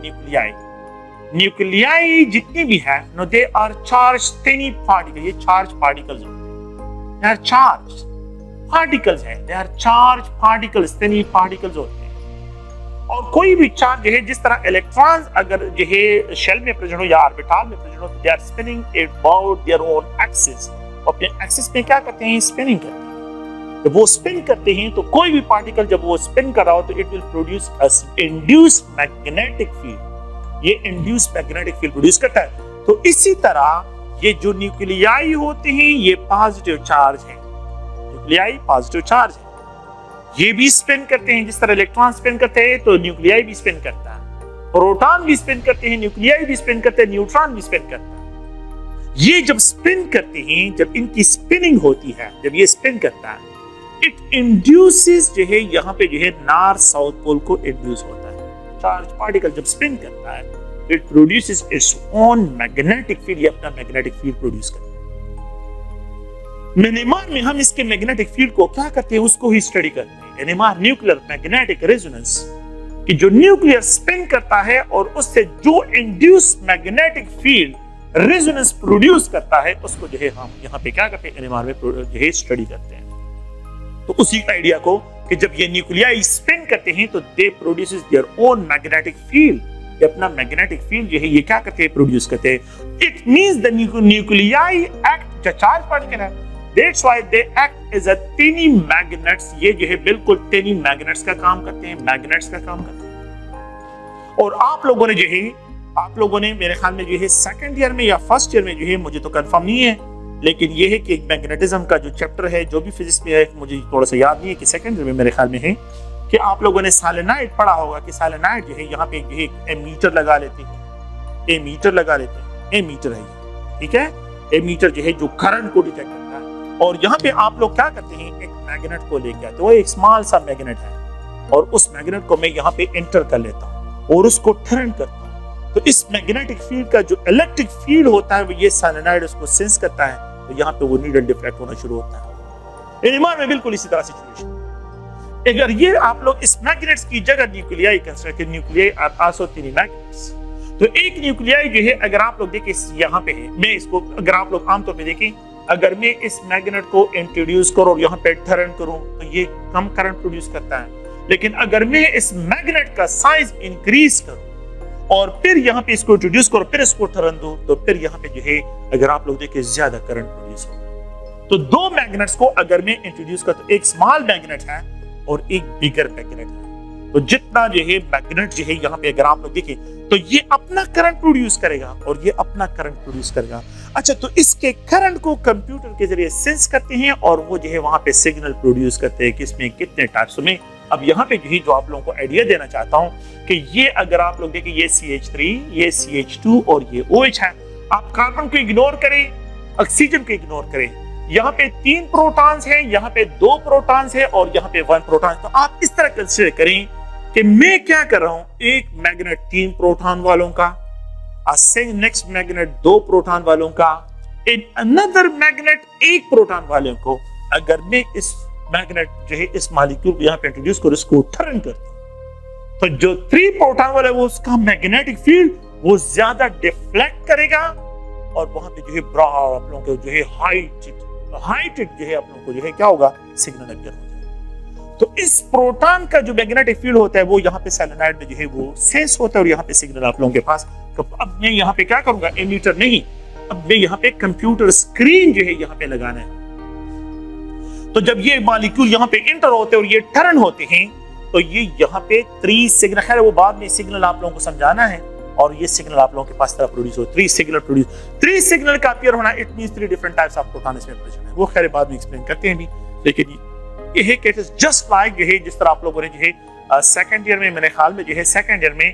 न्यूक्लियाई जितनी भी है no they are charge tiny particle, ये चार्ज पार्टिकल्स होते हैं, दे आर चार्ज पार्टिकल्स हैं, they are charge particles, tiny particles होते हैं। और कोई भी चार्ज जो है, जिस तरह इलेक्ट्रॉन्स अगर जो है शेल में प्रेजेंट हो या ऑर्बिटल में प्रेजेंट हो, they are spinning about their own axis, अपने एक्सिस में क्या करते हैं, स्पिनिंग करते हैं। जब वो स्पिन करते हैं तो कोई भी पार्टिकल जब वो स्पिन कर रहा हो तो it will produce induce magnetic field, ये इंड्यूस मैग्नेटिक फील्ड प्रोड्यूस करता है। तो इसी तरह ये जो न्यूक्लियाई होते हैं ये पॉजिटिव चार्ज है, न्यूक्लियाई पॉजिटिव चार्ज है, ये भी स्पिन करते हैं। जिस तरह इलेक्ट्रॉन स्पिन करते हैं तो न्यूक्लियाई भी स्पिन करता है, प्रोटॉन भी स्पिन करते हैं, न्यूक्लियाई भी स्पिन करते हैं, न्यूट्रॉन भी स्पिन करता है। ये जब स्पिन करते हैं, जब इनकी स्पिनिंग होती है, जब ये स्पिन करता है, इट इंड्यूसेस जो है यहाँ पे जो है नॉर्थ साउथ पोल को इंड्यूस होता है। चार्ज पार्टिकल जब स्पिन करता है it produces its own magnetic field, ये अपना मैग्नेटिक फील्ड प्रोड्यूस करता है। NMR में हम इसके मैग्नेटिक फील्ड को क्या करते हैं, उसको ही स्टडी करते हैं। NMR न्यूक्लियर मैग्नेटिक रेजोनेंस, कि जो न्यूक्लियर स्पिन करता है और उससे जो induce magnetic field resonance produce करता है उसको जो है हम यहाँ पे क्या करते हैं, NMR में जो है स्टडी करते हैं। तो उसी आइडिया को कि जब ये न्यूक्लियाई स्पिन करते हैं तो दे produces their own magnetic field, ये अपना मैग्नेटिक फील्ड जो है ये क्या करते हैं, प्रोड्यूस करते हैं। It means the nuclei act charge particle है, that's why they act as a tiny magnets, ये जो है बिल्कुल टेनी मैग्नेट्स का काम करते हैं, मैग्नेट्स का काम करते हैं। और आप लोगों ने जो है, आप लोगों ने मेरे ख्याल में जो है सेकंड ईयर में या फर्स्ट ईयर में जो है, मुझे तो कंफर्म नहीं है, लेकिन ये है कि एक मैग्नेटिज्म का जो चैप्टर है जो भी फिजिक्स में है, मुझे थोड़ा सा याद नहीं है कि सेकंड ईयर में मेरे ख्याल में है कि आप लोगों ने सोलेनॉइड पढ़ा होगा कि सोलेनॉइड जो है यहाँ पे जो है एमीटर लगा लेते हैं, एमीटर लगा लेते हैं, एमीटर है, ठीक है, एमीटर जो है जो करंट को डिटेक्ट करता है। और यहाँ पे आप लोग क्या करते हैं, एक मैग्नेट को लेके आते हो, एक स्मॉल सा मैग्नेट है और उस मैग्नेट को मैं यहाँ पे एंटर कर लेता हूँ और उसको टर्न करता हूँ। तो इस मैग्नेटिक फील्ड का जो इलेक्ट्रिक फील्ड होता है वो ये सोलेनॉइड उसको सेंस करता है, तो यहाँ पे वो नीडल डिफ्लेक्ट होना शुरू होता है। NMR में बिल्कुल इसी तरह सिचुएशन। अगर ये आप लोग इस मैग्नेट्स की जगह न्यूक्लियाई कंसीडर करें, nuclei are also tiny magnets, तो एक न्यूक्लियाई जो है अगर आप लोग देखें यहाँ पे है, मैं इसको अगर आप लोग आमतौर पे देखें, अगर मैं इस मैग्नेट को इंट्रोड्यूस करूं और यहाँ पे टर्न करूं तो ये कम करंट प्रोड्यूस करता है। लेकिन अगर मैं इस मैग्नेट का साइज इंक्रीज करूं और फिर यहाँ पे इसको इंट्रोड्यूस करो, फिर इसको टर्न दो, तो फिर यहाँ पे जो है अगर आप लोग देखें ज्यादा करंट प्रोड्यूस होगा। तो दो मैग्नेट्स को अगर मैं इंट्रोड्यूस करता हूं, एक स्मॉल मैग्नेट है और एक बिगर मैग्नेट है, तो जितना जो है मैग्नेट जो है यहाँ पे अगर आप लोग देखें तो ये अपना करंट प्रोड्यूस करेगा और ये अपना करंट प्रोड्यूस करेगा। अच्छा, तो इसके करंट को कंप्यूटर के जरिए सेंस करते हैं और वो जो है वहां पे सिग्नल प्रोड्यूस करते हैं, किसमें, कितने टाइप्स में। अब यहाँ पे जो आप लोगों को आइडिया देना चाहता हूँ कि ये अगर आप लोग देखें, ये CH3, ये CH2 और ये OH है। आप कार्बन को इग्नोर करें, ऑक्सीजन को इग्नोर करें, यहाँ पे 3 प्रोटॉन्स हैं, यहाँ पे 2 प्रोटॉन्स है और यहाँ पे 1 प्रोटॉन। तो आप इस तरह कंसीडर करें कि मैं क्या कर रहा हूं, एक मैग्नेट 3 प्रोटॉन वालों का, नेक्स्ट मैग्नेट 2 प्रोटॉन वालों का, इन अनदर मैग्नेट 1 प्रोटॉन वालों को। अगर मैं इस मैग्नेट जो है इस मॉलिक्यूल को यहाँ पे इंट्रोड्यूस करूं, इसको टर्न करता हूं, तो जो 3 प्रोटॉन वाला है वो उसका मैग्नेटिक फील्ड वो ज्यादा डिफ्लेक्ट करेगा और वहां पे जो है आप लोगों को जो है हाइट जो है आप लोगों को जो है क्या होगा, सिग्नल अपियर हो जाएगा। तो इस प्रोटॉन का जो मैग्नेटिक फील्ड होता है वो यहाँ पे सोलेनॉइड में जो है वो सेंस होता है और यहाँ पे सिग्नल आप लोगों के पास। तो अब मैं यहाँ पे क्या करूंगा, एमीटर नहीं, अब मैं यहाँ पे कंप्यूटर स्क्रीन जो है यहाँ पे लगाना है। तो जब ये मॉलिक्यूल यहाँ पे इंटर होते हैं और ये टर्न होते हैं तो ये यहाँ पे 3 सिग्नल, खैर वो बाद में सिग्नल आप लोगों को समझाना है, और ये सिग्नल आप लोगों के पास तरह प्रोड्यूस हो, 3 सिग्नल का अपीयर होना, it means 3 different types of proton इसमें प्रेजेंट है। वो खैर बाद में एक्सप्लेन करते हैं भी, लेकिन ये है केस जस्ट लाइक जो है जिस तरह आप लोगों ने जो है सेकंड ईयर में, मेरे ख्याल में जो है सेकंड ईयर में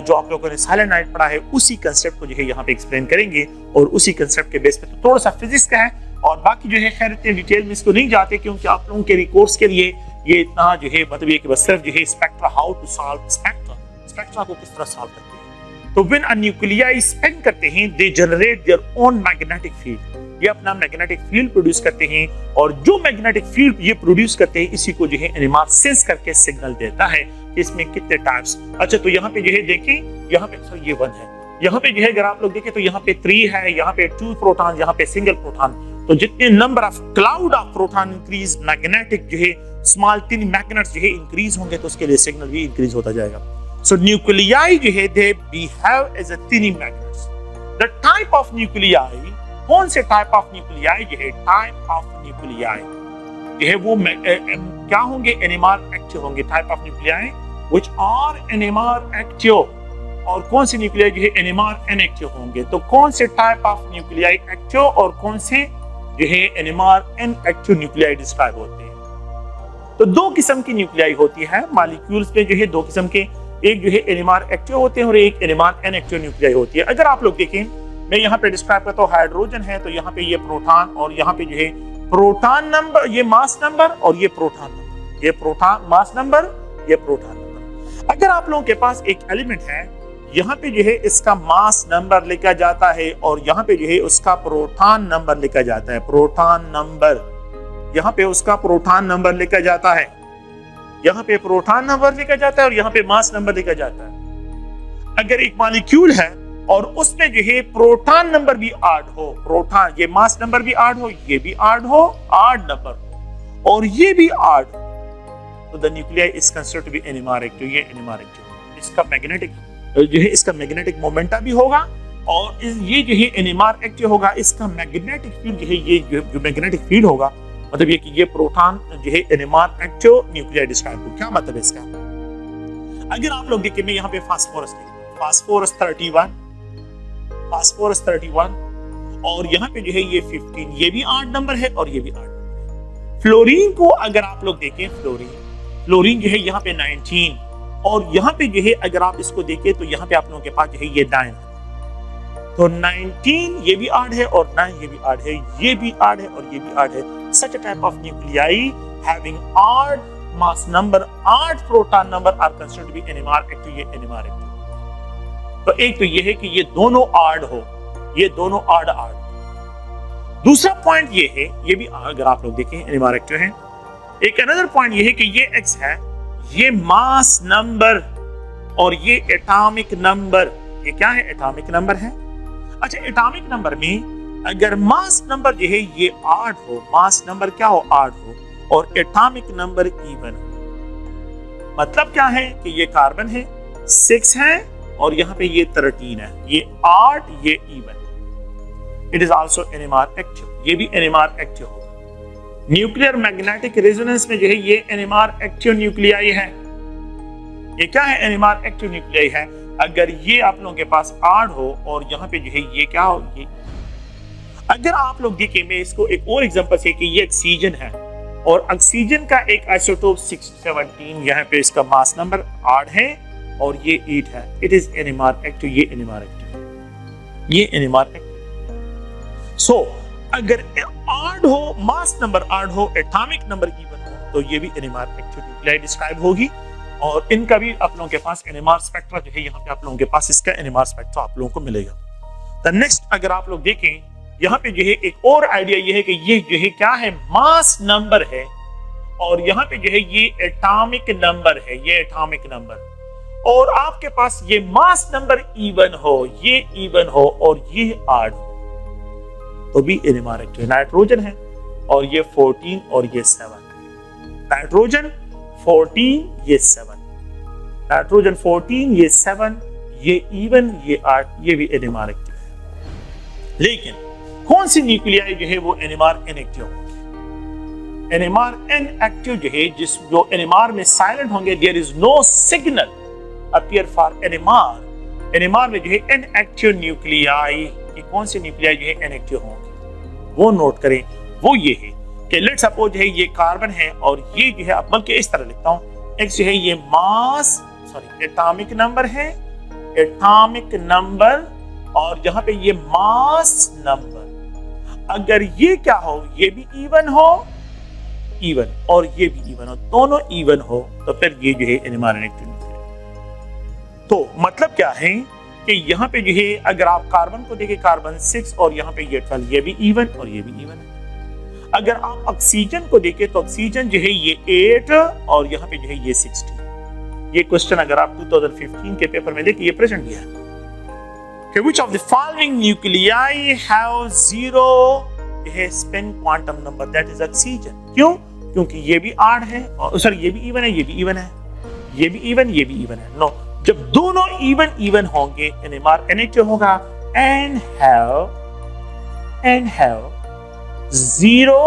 जो आप लोगों ने सोलेनॉइड पढ़ा है उसी कंसेप्ट को जो है यहाँ पे एक्सप्लेन करेंगे, और उसी कंसेप्ट के बेस पे तो थोड़ा सा फिजिक्स का है और बाकी जो है खैर इतने डिटेल में इसको नहीं जाते, क्योंकि आप लोगों के कोर्स के लिए ये इतना जो है मतलब ये कि बस सिर्फ जो है spectra, how to solve spectra को किस तरह सॉल्व करते हैं। तो व्हेन अ न्यूक्लियाई स्पिन करते हैं they generate their own magnetic field, ये अपना मैग्नेटिक फील्ड प्रोड्यूस करते हैं, और जो मैग्नेटिक फील्ड ये प्रोड्यूस करते हैं इसी को जो है एनएमआर सेंस करके सिग्नल देता है कि इसमें कितने टाइप्स। अच्छा, तो यहाँ पे जो है देखें, यहाँ पे सर ये 1 है, यहाँ पे जो है अगर आप लोग देखें तो यहाँ पे 3 है, यहाँ पे 2 प्रोटॉन, यहाँ पे सिंगल प्रोटॉन। तो जितने number of cloud of proton increase, magnetic जो है स्मॉल 3 मैग्नेट्स जो है इंक्रीज होंगे तो उसके लिए सिग्नल भी इंक्रीज होता जाएगा। सो न्यूक्लियाई जो है they behave as a tiny magnets. The type of nuclei, कौन से टाइप ऑफ न्यूक्लियाई जो है, टाइप ऑफ न्यूक्लियाई जो है वो क्या होंगे, एनएमआर एक्टिव होंगे। Type of nuclei which are NMR active, और कौन से न्यूक्लियाई जो है एनएमआर इनएक्टिव होंगे। तो कौन से टाइप ऑफ न्यूक्लियाई एक्टिव और कौन से जो है एनएमआर इनएक्टिव न्यूक्लियाई डिस्क्राइब होते हैं। तो 2 किस्म की न्यूक्लियाई होती है मॉलिक्यूल्स में जो है, 2 किस्म के, एक जो है एनएमआर एक्टिव होते हैं और एक एनएमआर इनएक्टिव न्यूक्लियाई होती है। अगर आप लोग देखें, मैं यहाँ पे डिस्क्राइब करता हूँ, हाइड्रोजन है तो यहाँ पे ये प्रोटॉन, और यहाँ पे जो है प्रोटॉन नंबर, ये मास नंबर, और ये प्रोटॉन नंबर, ये प्रोटॉन मास नंबर, ये प्रोटॉन नंबर। अगर आप लोगों के पास एक एलिमेंट है, यहाँ पे जो है इसका मास नंबर लिखा जाता है और यहाँ पे जो है उसका प्रोटॉन नंबर लिखा जाता है, प्रोटॉन नंबर, यहाँ पे उसका प्रोटॉन नंबर लिखा जाता है, यहाँ पे प्रोटॉन नंबर लिखा जाता है और यहाँ पे मास नंबर लिखा जाता है। अगर एक मॉलिक्यूल है और उसमें जो है प्रोटॉन नंबर भी 8 हो, प्रोटॉन, ये मास नंबर भी 8 हो, ये भी 8 हो, 8 नंबर हो, और ये भी 8 हो, तो the nuclei is considered to be NMR active. ये एनएमआर एक्टिव, इसका मैग्नेटिक जो है इसका मैग्नेटिक मोमेंटम भी होगा, और ये जो है एनएमआर एक्टिव होगा, इसका मैग्नेटिक फील्ड जो है, ये जो मैग्नेटिक फील्ड होगा, मतलब ये कि ये प्रोटॉन जो है एनएमआर एक्टिव न्यूक्लियाई डिस्क्राइब हो। क्या मतलब है इसका? अगर आप लोग देखें, मैं यहाँ पे फास्फोरस लिखूं, फास्फोरस 31, फास्फोरस 31, और यहाँ पे जो है ये 15, ये भी 8 नंबर है और ये भी 8 नंबर है। फ्लोरीन को अगर आप लोग देखें, फ्लोरीन जो है यहाँ पे 19, और यहाँ पे जो है अगर आप इसको देखें तो यहाँ पे आप लोगों के पास जो है ये 9, तो 19 ये भी 8 है और 9 ये भी 8 है, ये भी 8 है और ये भी 8 है। Such a type of nuclei having odd mass number, odd proton number are considered to be NMR active, ये NMR active। तो एक तो ये है कि ये दोनों odd हो, ये दोनों odd। दूसरा पॉइंट ये है, ये भी अगर आप लोग देखें NMR active है। एक अनदर पॉइंट ये है कि ये X है, ये मास नंबर और ये एटॉमिक नंबर, ये क्या है? एटॉमिक नंबर है। अच्छा, एटॉमिक नंबर में अगर मास नंबर जो है ये 8 हो, मास नंबर क्या हो? 8 हो, और एटॉमिक नंबर इवन हो, मतलब क्या है कि ये कार्बन है 6 है और यहाँ पे ये 13 है, ये 8, ये even. It is also NMR active, ये भी एनएमआर एक्टिव होगा। न्यूक्लियर मैग्नेटिक रेजोनेंस में जो है ये एनएमआर एक्टिव न्यूक्लियाई है। ये क्या है? एनएमआर एक्टिव न्यूक्लियाई है। अगर ये आप लोगों के पास 8 हो और यहाँ पे जो है ये क्या हो, ये अगर आप लोग देखें, मैं इसको एक और एग्जांपल से कि ये ऑक्सीजन है और ऑक्सीजन का एक आइसोटोप 617, यहाँ पे इसका मास नंबर 8 है और ये 8 है। इट इज एनएमआर एक्टिव, ये एनएमआर एक्टिव, ये एनएमआर एक्टिव। सो अगर आड हो, मास नंबर आड हो, एटॉमिक नंबर इवन हो, तो ये भी NMR एक्टिव न्यूक्लियाई डिस्क्राइब होगी। और इनका भी आप लोगों के पास NMR स्पेक्ट्रा जो है, यहाँ पे आप लोगों के पास इसका NMR स्पेक्ट्रा आप लोगों को मिलेगा। द नेक्स्ट अगर आप लोग देखें, यहाँ पे जो है एक और आइडिया ये है कि ये जो है क्या है, मास नंबर है, और यहाँ पे जो है ये एटॉमिक नंबर है, ये एटॉमिक नंबर, और आपके पास ये मास नंबर इवन हो, ये इवन हो और ये आड हो, तो भी NMR एक्टिव। नाइट्रोजन है और ये 14 और ये 7, नाइट्रोजन 14 ये 7, नाइट्रोजन 14 ये 7, ये इवन ये 8, ये भी NMR एक्टिव है। लेकिन कौन सी न्यूक्लियाई जो है वो NMR इनएक्टिव होगी? NMR इनएक्टिव जो है, जो NMR में साइलेंट होंगे, there is no signal appear for NMR। NMR में जो है इनएक्टिव न्यूक्लियाई, ये कौन सी न्यूक्लियाई जो है इनएक्टिव होंगी, वो नोट करें। वो ये है कि लेट्स सपोज है ये कार्बन है और ये जो है, बल्कि इस तरह लिखता हूं, एक्स जो है ये एटॉमिक नंबर है, एटॉमिक नंबर, और जहां पे ये मास नंबर, अगर ये क्या हो, ये भी इवन हो, इवन, और ये भी इवन हो, दोनों इवन हो, तो फिर ये जो है NMR इनएक्टिव न्यूक्लियाई। तो मतलब क्या है कि यहाँ पे जो है अगर आप कार्बन को देखें, कार्बन 6 और यहाँ पे ये 12, ये भी इवन और ये भी इवन है। अगर आप ऑक्सीजन को देखें तो ऑक्सीजन जो है ये 8 और यहाँ पे जो है ये 16। ये क्वेश्चन अगर आप 2015 के पेपर में देखिए, ये प्रेजेंट दिया है कि which of the following nuclei have zero spin quantum number, that is oxygen। क्यों? क्योंकि ये भी आड है, और सॉरी ये भी इवन है, ये भी इवन है, ये भी इवन, ये भी इवन है। नो, जब दोनों इवन इवन होंगे NMR इनएक्टिव होगा, and have zero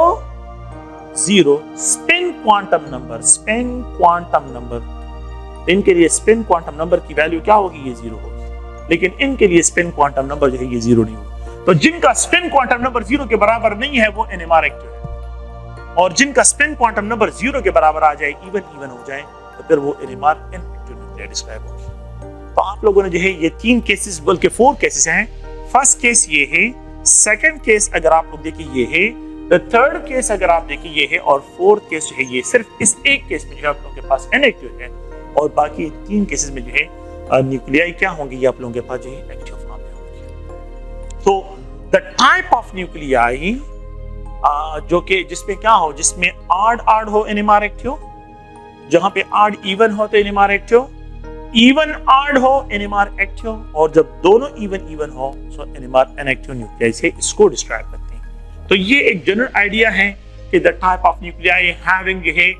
spin quantum number, spin quantum number। इनके लिए स्पिन क्वांटम नंबर की वैल्यू क्या होगी, ये 0 होगी, लेकिन इनके लिए स्पिन क्वांटम नंबर जो है ये 0 नहीं होगा। तो जिनका स्पिन क्वांटम नंबर 0 के बराबर नहीं है वो NMR एक्टिव है, और जिनका स्पिन क्वांटम नंबर 0 के बराबर आ जाए, इवन हो जाए, तो फिर वो NMR इनएक्टिव न्यूक्लियाई डिस्क्राइब होगी। तो आप लोगों ने जो है ये 3 केसेस, बल्कि 4 केसेस हैं। फर्स्ट केस ये है, सेकंड केस अगर आप लोग देखिए ये है, थर्ड केस अगर आप देखिए ये है, और फोर्थ केस जो है ये सिर्फ इस एक केस में जो है आप लोगों के पास इनएक्टिव है, और बाकी 3 केसेस में जो है न्यूक्लियाई क्या होंगी, ये आप लोगों के पास जो है एक्टिव फॉर्म में होंगी। तो द टाइप ऑफ न्यूक्लियाई जो कि जिसमें क्या हो, जिसमें आड हो NMR एक्टिव, जहां पे आड इवन हो तो NMR एक्टिव, इवन आड हो NMR एक्टिव, और जब दोनों इवन हो तो NMR इनएक्टिव न्यूक्लियाई से इसको डिस्क्राइब करते हैं। तो ये एक जनरल आइडिया है कि the type of nuclei having जो है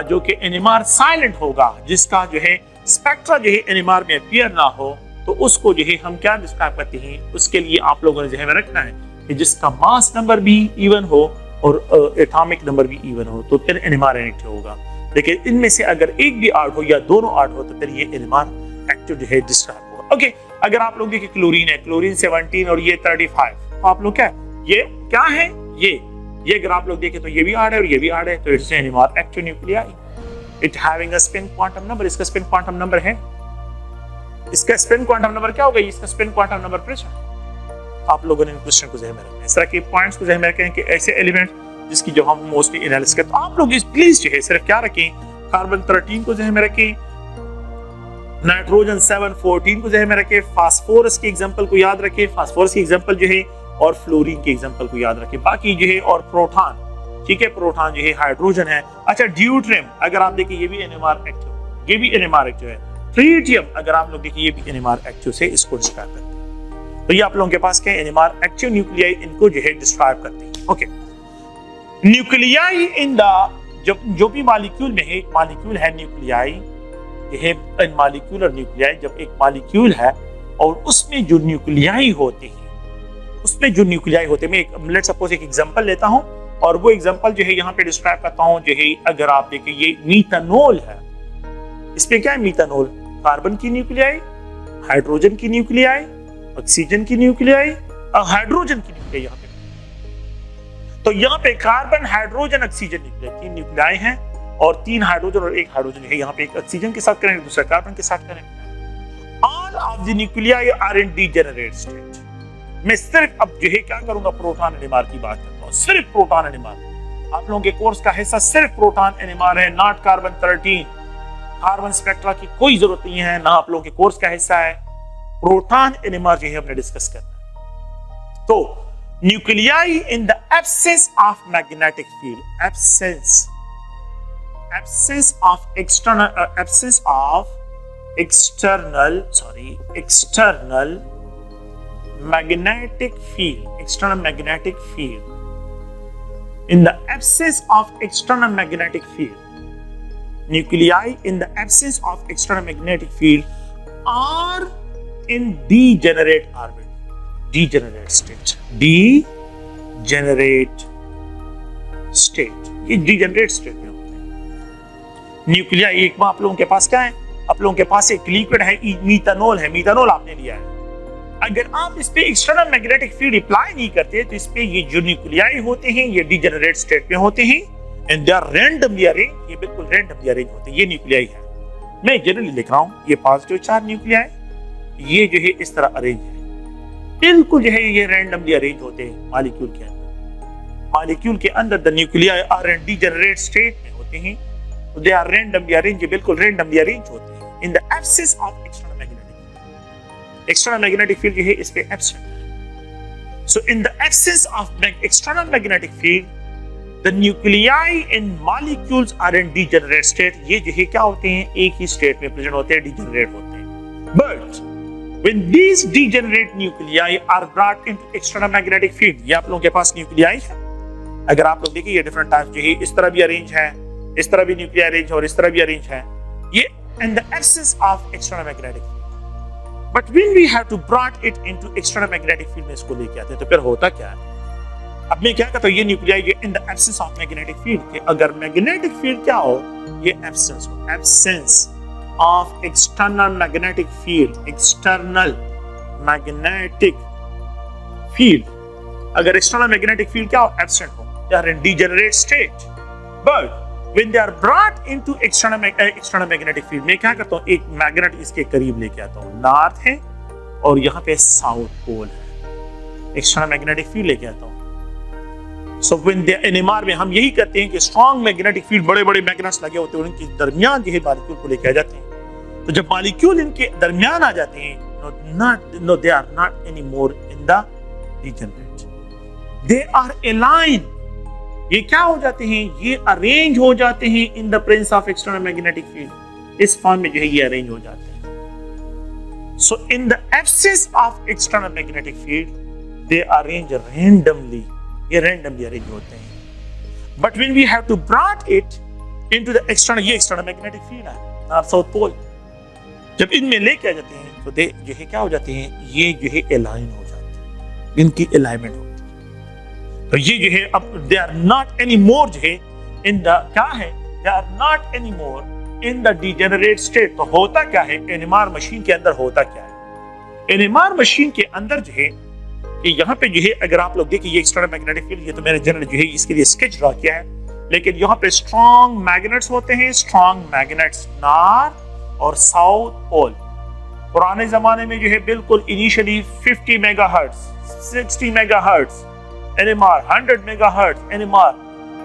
जो कि NMR साइलेंट होगा, जिसका जो है स्पेक्ट्रा जो है NMR में अपीयर ना हो, तो उसको जो है हम क्या डिस्क्राइब करते हैं। उसके लिए आप लोगों ने ध्यान में रखना है कि जिसका मास नंबर भी इवन हो और एटॉमिक नंबर भी इवन हो, तो फिर NMR इनएक्टिव होगा। लेकिन इनमें से अगर एक भी आड हो या दोनों आड हो, तो फिर ये NMR एक्टिव जो है डिस्क्राइब होगा। ओके, अगर आप लोग देखिए क्लोरीन है, क्लोरीन 17 और ये 35, तो आप लोग क्या, ये क्या है, ये अगर आप लोग देखें तो ये भी आड है और ये भी आड है, तो it's NMR active nuclei. It having a spin quantum number, इसका स्पिन क्वांटम नंबर है, इसका स्पिन क्वांटम नंबर क्या होगा, इसका स्पिन क्वांटम नंबर प्रेशर। आप लोगों ने इन क्वेश्चन को ध्यान में रखना है, इस तरह के पॉइंट्स को ध्यान में रखें कि ऐसे एलिमेंट जिसकी जो हम मोस्टली एनालिसिस करते हैं, आप लोग इस प्लीज जो है सिर्फ क्या रखें, कार्बन 13 को ध्यान में रखें, नाइट्रोजन 7 14 को ध्यान में रखें, फास्फोरस की एग्जांपल को याद रखें, फास्फोरस की एग्जांपल जो है, और फ्लोरीन की एग्जांपल को याद रखें। बाकी जो है, और प्रोटॉन, ठीक है, प्रोटॉन जो है हाइड्रोजन है। अच्छा, ड्यूट्रियम अगर आप देखिए ये भी NMR एक्टिव, ये भी NMR एक्टिव है। ट्रिटियम अगर आप लोग देखिए ये भी NMR एक्टिव से इसको डिस्क्राइब करते हैं। तो ये आप लोगों के पास क्या है, NMR एक्टिव न्यूक्लियाई इनको जो है डिस्क्राइब करते हैं। ओके, न्यूक्लियाई इन द जो भी मॉलिक्यूल में है, एक मॉलिक्यूल है न्यूक्लियाई, ये मॉलिक्यूल और न्यूक्लियाई, जब एक मॉलिक्यूल है और उसमें जो न्यूक्लियाई होते हैं, उसमें जो न्यूक्लियाई होते हैं, मैं लेट्स सपोज एक एग्जांपल लेता हूं, और वो एग्जांपल जो है यहाँ पे डिस्क्राइब करता हूं, जो है अगर आप देखें ये मीथानॉल है, इसमें क्या है, मीथानॉल कार्बन की न्यूक्लियाई, हाइड्रोजन की न्यूक्लियाई, ऑक्सीजन की न्यूक्लियाई और हाइड्रोजन की न्यूक्लियाई यहाँ पे। तो यहाँ पे carbon, hydrogen, oxygen nuclei, 3 nuclei हैं, और 3 हाइड्रोजन और 1 हाइड्रोजन है। यहाँ पे एक ऑक्सीजन के साथ करेंगे, दूसरा कार्बन के साथ करेंगे। All of the nuclei are in degenerate state. मैं सिर्फ अब जो है क्या करूंगा, प्रोटॉन NMR की बात करता हूँ। सिर्फ प्रोटॉन एनएमआर। आप लोगों के कोर्स का हिस्सा सिर्फ प्रोटॉन एनएमआर है, नॉट कार्बन 13। कार्बन स्पेक्ट्रा की कोई जरूरत नहीं है, ना आप लोगों के कोर्स का हिस्सा है। प्रोटॉन एनएमआर जो है हमने डिस्कस करना है। तो nuclei in the absence of magnetic field, absence of external magnetic field, in the absence of external magnetic field, nuclei in the absence of external magnetic field are in degenerate orbit, degenerate state, ये degenerate state में होते हैं। न्यूक्लियाई एक में आप लोगों के पास क्या है, आप लोगों के पास एक लिक्विड है, मीथानॉल है, मीथानॉल आपने लिया है। अगर आप इस पे एक्सटर्नल मैग्नेटिक फील्ड अप्लाई नहीं करते तो इस पे ये जो न्यूक्लियाई होते हैं ये डिजेनरेट स्टेट में होते हैं and they are randomly arrange, ये बिल्कुल रैंडमली अरेंज होते हैं। ये न्यूक्लियाई है, मैं जनरली लिख रहा हूं, ये पॉजिटिव चार्ज न्यूक्लियाई, ये जो है इस तरह अरेंज है, बिल्कुल जो है ये रैंडमली अरेंज होते हैं मॉलिक्यूल के अंदर। मॉलिक्यूल के अंदर the nuclei are in degenerate state में होते हैं, तो दे आर रैंडमली अरेंज, बिल्कुल रैंडमली अरेंज होते हैं in the absence of external magnetic. External magnetic field जो है इस पे एब्सेंट है। So in the absence of external magnetic field the nuclei in molecules are in degenerate state, ये जो है क्या होते हैं, एक ही स्टेट में प्रेजेंट होते हैं, डिजेनरेट होते हैं। But when these degenerate nuclei are brought into external magnetic field, ये आप लोगों के पास न्यूक्लियाई है, अगर आप लोग देखिए ये डिफरेंट टाइप्स जो है इस तरह भी अरेंज है, इस तरह भी न्यूक्लियाई अरेंज है और इस तरह भी अरेंज है, ये in the absence of external magnetic field। But when we have to brought it into external magnetic field में इसको लेके आते हैं तो फिर होता क्या है, अब मैं क्या कहता हूँ, ये न्यूक्लियाई ये in the absence of magnetic field, कि अगर magnetic field क्या हो, ये absence हो, absence of external magnetic field, external magnetic field, अगर external magnetic field क्या हो, absent हो, they are in degenerate state। But when they are brought into external magnetic field, मैं क्या करता हूँ, एक मैग्नेट इसके करीब लेके आता हूँ, नॉर्थ है और यहाँ पे साउथ पोल है, एक्सटर्नल मैग्नेटिक फील्ड लेके आता हूँ। So when they NMR में हम यही करते हैं कि स्ट्रॉन्ग मैग्नेटिक फील्ड, बड़े बड़े मैग्नेट्स लगे होते हैं, उनके दरमियान जो है मॉलिक्यूल को लेके आ जाते हैं। तो जब मॉलिक्यूल इनके दरमियान आ जाते हैं, they are not anymore in the degenerate, they are aligned, ये क्या हो जाते हैं, ये अरेंज हो जाते हैं in the presence of external magnetic field, इस फॉर्म में जो है ये अरेंज हो जाते हैं। So in the absence of external magnetic field they arrange randomly, ये रैंडमली अरेंज होते हैं। But when we have to brought it into the external, ये एक्सटर्नल मैग्नेटिक फील्ड है, नॉर्थ साउथ पोल, जब इनमें लेके आ जाते हैं तो दे जो है क्या हो जाते हैं, ये जो है अलाइन हो जाते हैं, इनकी अलाइनमेंट हो, तो ये जो है अब they are not any more जो है इन द क्या है, they are not any more in the degenerate state. तो होता क्या है, एनएमआर मशीन के अंदर होता क्या है, एनएमआर मशीन के अंदर जो है कि यहाँ पे जो है अगर आप लोग देखिए ये एक्सटर्नल मैग्नेटिक फील्ड, ये तो मैंने जनरल जो है इसके लिए स्केच ड्रा किया है, लेकिन यहाँ पे स्ट्रॉन्ग मैग्नेट्स होते हैं, स्ट्रॉन्ग मैग्नेट्स नॉर्थ और साउथ पोल। पुराने जमाने में जो है बिल्कुल initially 50 megahertz, 60 megahertz NMR, 100 megahertz NMR,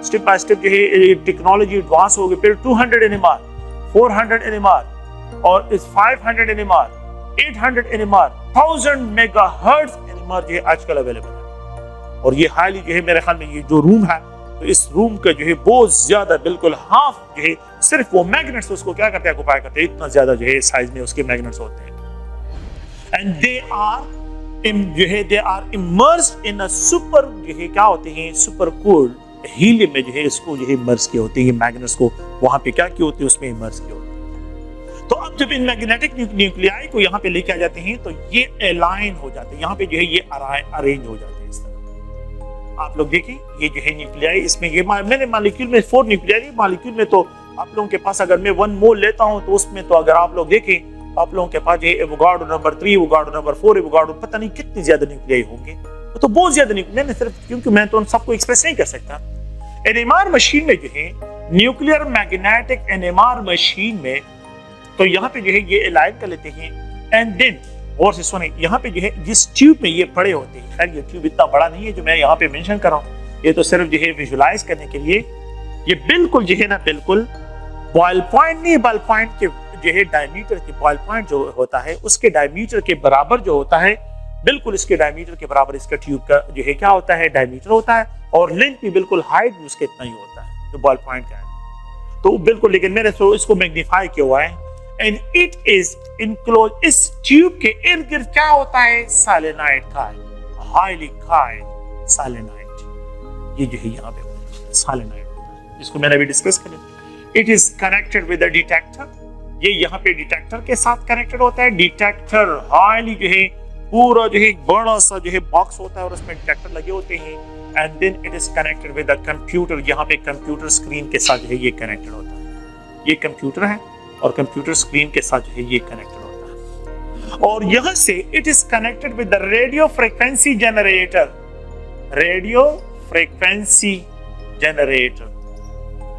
step by step जो है टेक्नोलॉजी एडवांस हो गई, फिर 200 NMR, 400 NMR और इस 500 NMR, 800 NMR, 1000 मेगाहर्ट्ज NMR जो है आजकल अवेलेबल है। और ये हाईली जो है मेरे ख्याल में ये जो रूम है, तो इस रूम का जो है बहुत ज्यादा, बिल्कुल हाफ जो है सिर्फ वो मैग्नेट्स उसको क्या करते हैं, ऑक्युपाई करते हैं, इतना ज्यादा जो है साइज में उसके मैग्नेट्स होते हैं। एंड दे आर जो है they are immersed in a super, जो है क्या होते हैं, सुपर कूल्ड हीलियम में जो है इसको जो है इमर्स किए होते हैं, ये मैग्नेट्स को वहां पे क्या किए होते हैं, उसमें इमर्स किए होते हैं। तो अब जब इन मैग्नेटिक न्यूक्लियाई को यहाँ पे लेके आ जाते हैं तो ये अलाइन हो जाते हैं, यहाँ पे जो है ये अरेंज हो जाते हैं इस तरह। आप लोग देखिए ये जो है न्यूक्लियाई, इसमें ये मैंने मॉलिक्यूल में 4 न्यूक्लियाई, मॉलिक्यूल में तो आप लोगों के पास अगर मैं 1 मोल लेता हूँ तो उसमें तो अगर आप लोग देखें आप लोगों के पास Avogadro number 3, Avogadro number 4, Avogadro पता नहीं कितने ज्यादा न्यूक्लियाई होंगे, तो बहुत ज्यादा न्यूक्लियाई, सिर्फ क्योंकि मैं तो उन सबको एक्सप्रेस नहीं कर सकता। एनएमआर मशीन में जो है न्यूक्लियर मैग्नेटिक एनएमआर मशीन में, तो यहाँ पे जो है ये अलाइन कर लेते हैं एंड देन, और से सुने यहाँ पे जो है जिस ट्यूब में ये पड़े होते हैं, खैर ये ट्यूब इतना बड़ा नहीं है जो मैं यहाँ पे मेंशन कर रहा हूँ, ये तो सिर्फ जो है विजुलाइज करने के लिए। ये बिल्कुल जो है ना, बिल्कुल बॉयल पॉइंट नहीं, बॉयल पॉइंट के जो है डायमीटर के, बॉयल पॉइंट जो होता है उसके डायमीटर के बराबर जो होता है, बिल्कुल इसके डायमीटर के बराबर इसका ट्यूब का जो है क्या होता है, डायमीटर होता है, और लेंथ भी बिल्कुल, हाइट भी उसके इतना ही होता है जो बॉयल पॉइंट का है। तो बिल्कुल, लेकिन मैंने तो इसको मैग्नीफाई किया हुआ है। एंड इट इज इनक्लोज, इस ट्यूब के इर्द गिर्द क्या होता है, सैलिनाइड काइल, हाईली काइल सैलिनाइड। ये जो है यहाँ पे सैलिनाइड होता है, जिसको मैंने अभी डिस्कस किया। It is connected with a detector, ये यहाँ पे डिटेक्टर के साथ कनेक्टेड होता है। डिटेक्टर हाईली जो है पूरा जो है बड़ा सा जो है बॉक्स होता है और उसमें डिटेक्टर लगे होते हैं। And then it is connected with a computer, यहाँ पे कंप्यूटर स्क्रीन के साथ जो है ये कनेक्टेड होता है। ये कंप्यूटर है और कंप्यूटर स्क्रीन के साथ जो है ये कनेक्टेड होता है। और यहाँ से it is connected with the radio frequency generator, radio frequency generator,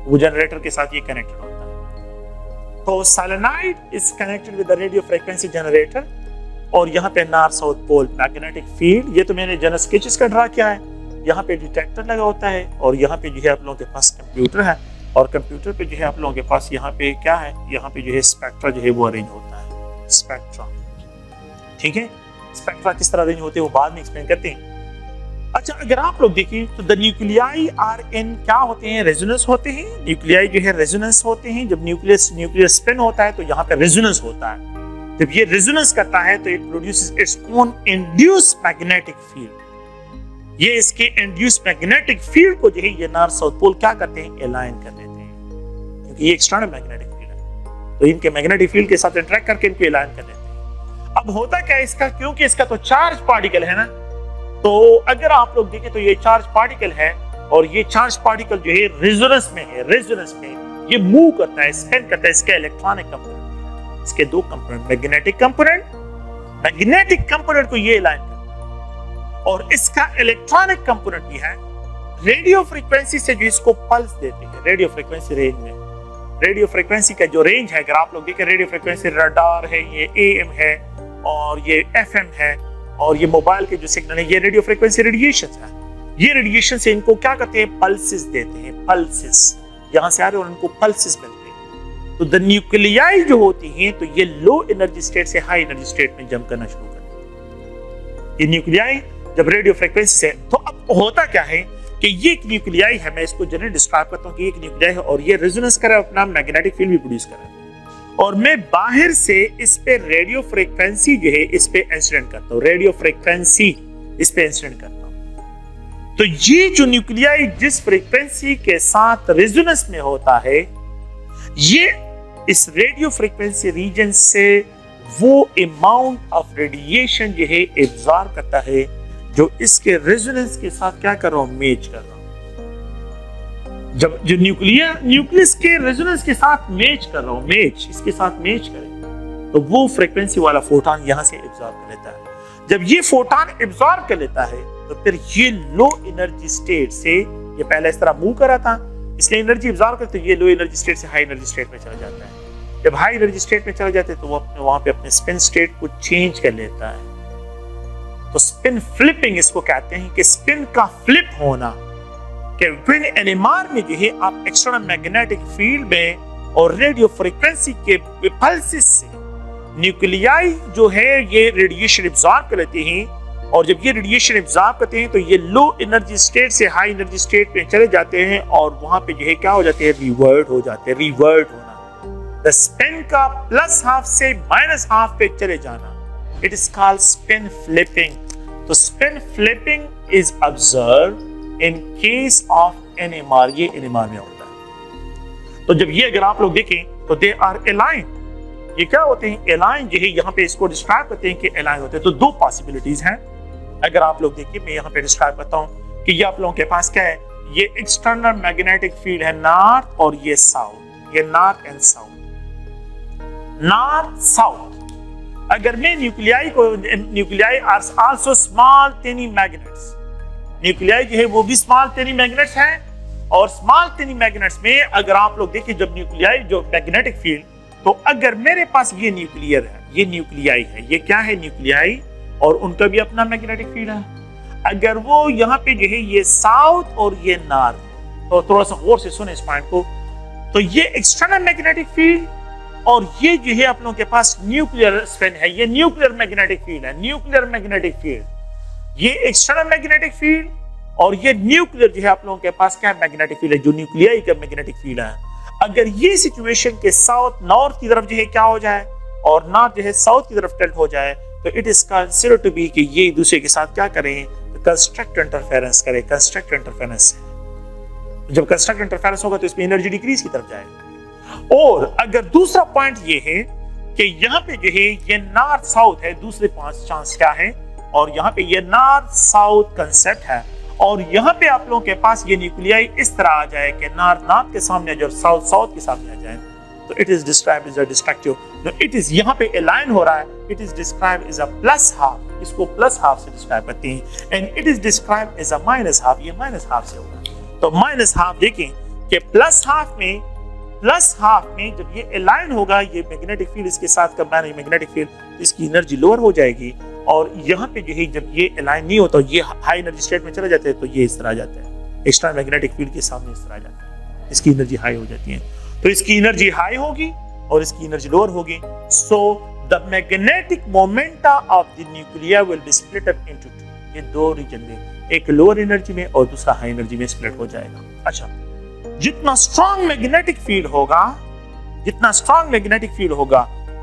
वो जनरेटर के साथ ये कनेक्टेड होता है। तो solenoid is connected with the radio frequency generator. और यहाँ पे north south pole magnetic field, ये तो मैंने जनरल स्केचेस का ड्रा किया है। यहाँ पे डिटेक्टर लगा होता है और यहाँ पे जो है आप लोगों के पास कंप्यूटर है, और कंप्यूटर पे जो है आप लोगों के पास यहाँ पे क्या है, यहाँ पे जो है स्पेक्ट्रा जो है वो अरेंज होता है, स्पेक्ट्रा। ठीक है, स्पेक्ट्रा किस तरह अरेंज होते हैं वो बाद में एक्सप्लेन करते हैं। अच्छा, अगर आप लोग देखिए तो द न्यूक्लियाई आर इन क्या होते हैं, रेजोनेंस होते हैं। न्यूक्लियाई जो है रेजोनेंस होते हैं। जब न्यूक्लियर स्पिन होता है तो यहाँ पे रेजोनेंस होता है। जब ये रेजोनेंस करता है तो it produces its own induced magnetic field. ये इसके इंड्यूस्ड मैग्नेटिक फील्ड को जो है ये नॉर्थ साउथ पोल क्या करते हैं, अलाइन कर देते हैं, क्योंकि ये एक्सटर्नल मैग्नेटिक फील्ड है। तो इनके मैग्नेटिक फील्ड के साथ इंटरेक्ट करके इनको अलाइन कर देते हैं। अब होता क्या है इसका, क्योंकि इसका तो चार्ज पार्टिकल है ना, तो अगर आप लोग देखें तो ये चार्ज पार्टिकल है और ये चार्ज पार्टिकल जो है रेजोनेंस में है, रेजोनेंस में ये मूव करता है, स्पिन करता है। इसके इलेक्ट्रॉनिक कंपोनेंट, इसके दो component, magnetic component, magnetic component को ये अलाइन करता है, और इसका इलेक्ट्रॉनिक कंपोनेंट भी है। रेडियो फ्रीक्वेंसी से जो इसको पल्स देते हैं, रेडियो फ्रीक्वेंसी रेंज में, रेडियो फ्रीक्वेंसी का जो रेंज है, अगर आप लोग देखें रेडियो फ्रीक्वेंसी रडार है, ये AM है और ये FM है, और ये मोबाइल के जो सिग्नल है ये रेडियो फ्रीक्वेंसी रेडिएशन है। ये रेडिएशन से इनको क्या करते हैं, पल्सेस देते हैं, पल्सेस यहां से आ रहे हैं और इनको पल्सेस मिलते हैं। तो द न्यूक्लियाई जो होती हैं तो ये लो एनर्जी स्टेट से हाई एनर्जी स्टेट में जंप करना शुरू करती है। ये न्यूक्लियाई जब रेडियो फ्रीक्वेंसी से, तो अब होता क्या है कि ये एक न्यूक्लियाई है, मैं इसको जनरली डिस्क्राइब करता हूं कि एक न्यूक्लियाई है और ये रेजोनेंस कर रहा है, अपना मैग्नेटिक फील्ड भी प्रोड्यूस कर रहा है, और मैं बाहर से इस पे रेडियो फ्रीक्वेंसी जो है इस पे इंसिडेंट करता हूं, रेडियो फ्रीक्वेंसी इस पे इंसिडेंट करता हूं। तो ये जो न्यूक्लियाई जिस फ्रीक्वेंसी के साथ रेजोनेंस में होता है, ये इस रेडियो फ्रीक्वेंसी रीजन से वो अमाउंट ऑफ रेडिएशन जो है एब्जॉर्ब करता है जो इसके रेजोनेंस के साथ क्या कर रहा हूं, मैच कर रहा हूं। जब जो न्यूक्लियस के रेजोनेंस के साथ मैच कर रहा हूं, मैच इसके साथ मैच करे, तो वो फ्रीक्वेंसी वाला फोटोन यहां से एब्जॉर्ब कर लेता है। जब ये फोटोन एब्जॉर्ब कर लेता है तो फिर ये लो एनर्जी स्टेट से, ये पहले इस तरह मूव कर रहा था इसलिए एनर्जी एब्जॉर्ब करते, ये लो एनर्जी स्टेट से हाई एनर्जी स्टेट में चला जाता है। जब हाई एनर्जी स्टेट में चला जाते हैं तो वो वहां पे अपने स्पिन स्टेट को चेंज कर लेता है। तो स्पिन फ्लिपिंग इसको कहते हैं, कि स्पिन का फ्लिप होना, कि व्हेन एनएमआर में जो है आप एक्सटर्नल मैग्नेटिक फील्ड में और रेडियो फ्रीक्वेंसी के पल्सेस से न्यूक्लियाई जो है ये रेडिएशन एब्जॉर्ब कर लेते हैं, और जब ये रेडिएशन एब्जॉर्ब करते हैं तो ये लो एनर्जी स्टेट से हाई एनर्जी स्टेट में चले जाते हैं और वहां पे जो है क्या हो जाते हैं, रिवर्ट हो जाते हैं। रिवर्ट होना, द स्पिन का प्लस हाफ से माइनस हाफ पे चले जाना, it is called spin flipping. तो spin flipping is observed in case of NMR, ये एनएमआर में होता है। तो जब ये अगर आप लोग देखें तो दे आर अलाइन, ये क्या होते हैं, अलाइन जो है यहाँ पे इसको डिस्क्राइब करते हैं कि अलाइन होते हैं। तो दो पॉसिबिलिटीज हैं, अगर आप लोग देखिए मैं यहाँ पे डिस्क्राइब करता हूँ कि ये आप लोगों के पास क्या है, ये एक्सटर्नल मैग्नेटिक फील्ड है नॉर्थ और ये साउथ, ये north and south, north south. अगर मैं न्यूक्लियाई को, nuclei are also small tiny magnets, nuclei जो है वो भी स्मॉल टेनी मैग्नेट्स हैं, और स्मॉल टेनी मैग्नेट्स में अगर आप लोग देखिए जब न्यूक्लियाई जो मैग्नेटिक फील्ड, तो अगर मेरे पास ये न्यूक्लियर है, ये न्यूक्लियाई है, ये क्या है न्यूक्लियाई, और उनका भी अपना मैग्नेटिक फील्ड है। अगर वो यहाँ पे जो है ये साउथ और ये नॉर्थ, तो थोड़ा सा गौर से सुने इस पॉइंट को, तो ये एक्सटर्नल मैग्नेटिक फील्ड और ये जो है आप लोगों के पास न्यूक्लियर स्पिन है, ये न्यूक्लियर मैग्नेटिक फील्ड है, न्यूक्लियर मैग्नेटिक फील्ड, ये एक्सटर्नल मैग्नेटिक फील्ड और ये न्यूक्लियर जो है आप लोगों के पास क्या मैग्नेटिक फील्ड है, जो न्यूक्लियाई का मैग्नेटिक फील्ड है। अगर ये सिचुएशन के साउथ नॉर्थ की तरफ जो है क्या हो जाए और नॉर्थ जो है साउथ की तरफ टिल्ट हो जाए, तो it is considered to be कि ये एक दूसरे के साथ क्या करें, कंस्ट्रक्ट इंटरफेरेंस करें, कंस्ट्रक्ट इंटरफेरेंस। जब कंस्ट्रक्ट इंटरफेरेंस होगा तो इसमें एनर्जी डिक्रीज की तरफ जाएगा। और अगर दूसरा पॉइंट ये है कि यहाँ पे जो है ये नॉर्थ साउथ है, दूसरे 5 चांस क्या है, और यहाँ पे ये नॉर्थ साउथ कंसेप्ट है, और यहाँ पे आप लोगों के पास ये न्यूक्लियाई इस तरह आ जाए कि नॉर्थ नॉर्थ के सामने जो साउथ साउथ के सामने आ जाए, तो it is described as a destructive. It is यहाँ पे अलाइन हो रहा है, it is described as a plus half, इसको प्लस हाफ से डिस्क्राइब करते हैं, and it is described as a minus half, ये माइनस हाफ से होगा। तो माइनस हाफ देखें कि प्लस हाफ में जब ये अलाइन होगा, ये मैग्नेटिक फील्ड इसके साथ कंबाइन मैग्नेटिक फील्ड, इसकी एनर्जी लोअर हो जाएगी, और यहाँ पे जो है जब ये अलाइन नहीं होता, ये हाई एनर्जी स्टेट में चले जाते हैं, तो ये इस तरह आ जाता है, एक्स्ट्रा मैग्नेटिक फील्ड के सामने इस तरह आ जाता है, इसकी एनर्जी हाई हो जाती है। तो इसकी एनर्जी हाई होगी और इसकी एनर्जी लोअर होगी। So the magnetic momenta of the nuclear will be split up into two, ये दो रीजन में, एक लोअर एनर्जी में और दूसरा हाई एनर्जी में स्प्लिट हो जाएगा। अच्छा, जितना स्ट्रॉन्ग मैग्नेटिक फील्ड होगा, जितना स्ट्रॉन्ग मैग्नेटिक फील्ड होगा,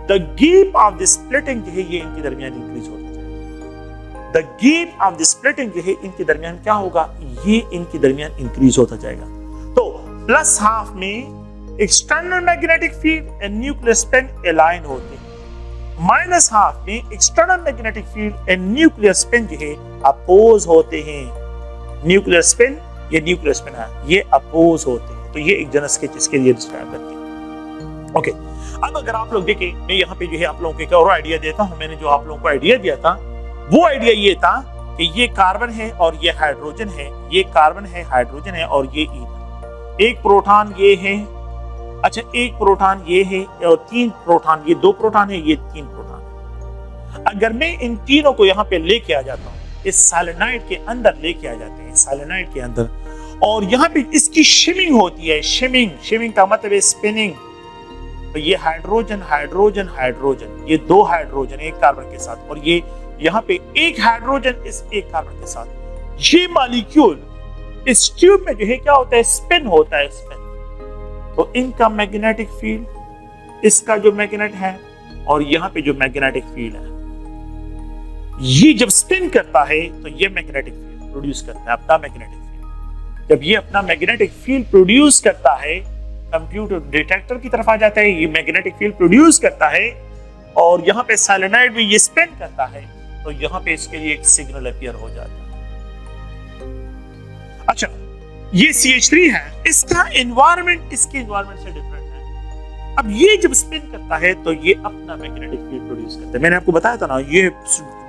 the gap of the splitting जो है ये इनके दरमियान इंक्रीज होता जाएगा। The gap of the splitting जो है इनके दरमियान क्या होगा, ये इनके दरमियान इंक्रीज होता जाएगा। तो प्लस हाफ में external magnetic field and nuclear spin align होते हैं, माइनस हाफ में external magnetic field and nuclear spin जो है अपोज होते हैं। न्यूक्लियर स्पिन, ये न्यूक्लियर स्पिन है, ये अपोज होते हैं। तो ये एक जनरल स्केच इसके लिए डिस्क्राइब करती है। ओके, अब अगर आप लोग देखें, मैं यहाँ पे जो है आप लोगों को एक और आइडिया देता हूँ। मैंने जो आप लोगों को आइडिया दिया था, वो आइडिया ये था कि ये कार्बन है और ये हाइड्रोजन है, ये कार्बन है, हाइड्रोजन है और ये ईथर। एक प्रोटॉन ये है, अच्छा एक प्रोटॉन ये है और 3 प्रोटॉन, ये 2 प्रोटॉन है, ये 3 प्रोटॉन है। अगर मैं इन तीनों को यहाँ पे लेके आ जाता हूँ, इस सोलेनॉइड के अंदर लेके आ जाते हैं, सोलेनॉइड के अंदर, और यहाँ पे इसकी शिमिंग होती है। शिमिंग का मतलब है स्पिनिंग। तो ये हाइड्रोजन हाइड्रोजन हाइड्रोजन, ये 2 हाइड्रोजन एक कार्बन के साथ, और ये यहाँ पे एक हाइड्रोजन इस एक कार्बन के साथ। ये मॉलिक्यूल इस ट्यूब में जो है क्या होता है, स्पिन होता है, स्पिन। तो इनका मैग्नेटिक फील्ड, इसका जो मैग्नेट है और यहाँ पे जो मैग्नेटिक फील्ड है, ये जब स्पिन करता है तो ये मैग्नेटिक फील्ड प्रोड्यूस करता है, अपना मैग्नेटिक फील्ड। जब ये अपना मैग्नेटिक फील्ड प्रोड्यूस करता है, कंप्यूटर डिटेक्टर की तरफ आ जाता है, ये मैग्नेटिक फील्ड प्रोड्यूस करता है, और यहाँ पे सोलेनॉइड में ये स्पिन करता है, तो यहाँ पे इसके लिए एक सिग्नल अपीयर हो जाता है। अच्छा, ये CH3 है, इसका एनवायरनमेंट इसके एनवायरनमेंट से डिफरेंट है। अब ये जब स्पिन करता है तो ये अपना मैग्नेटिक फील्ड प्रोड्यूस करता है। मैंने आपको बताया था ना, ये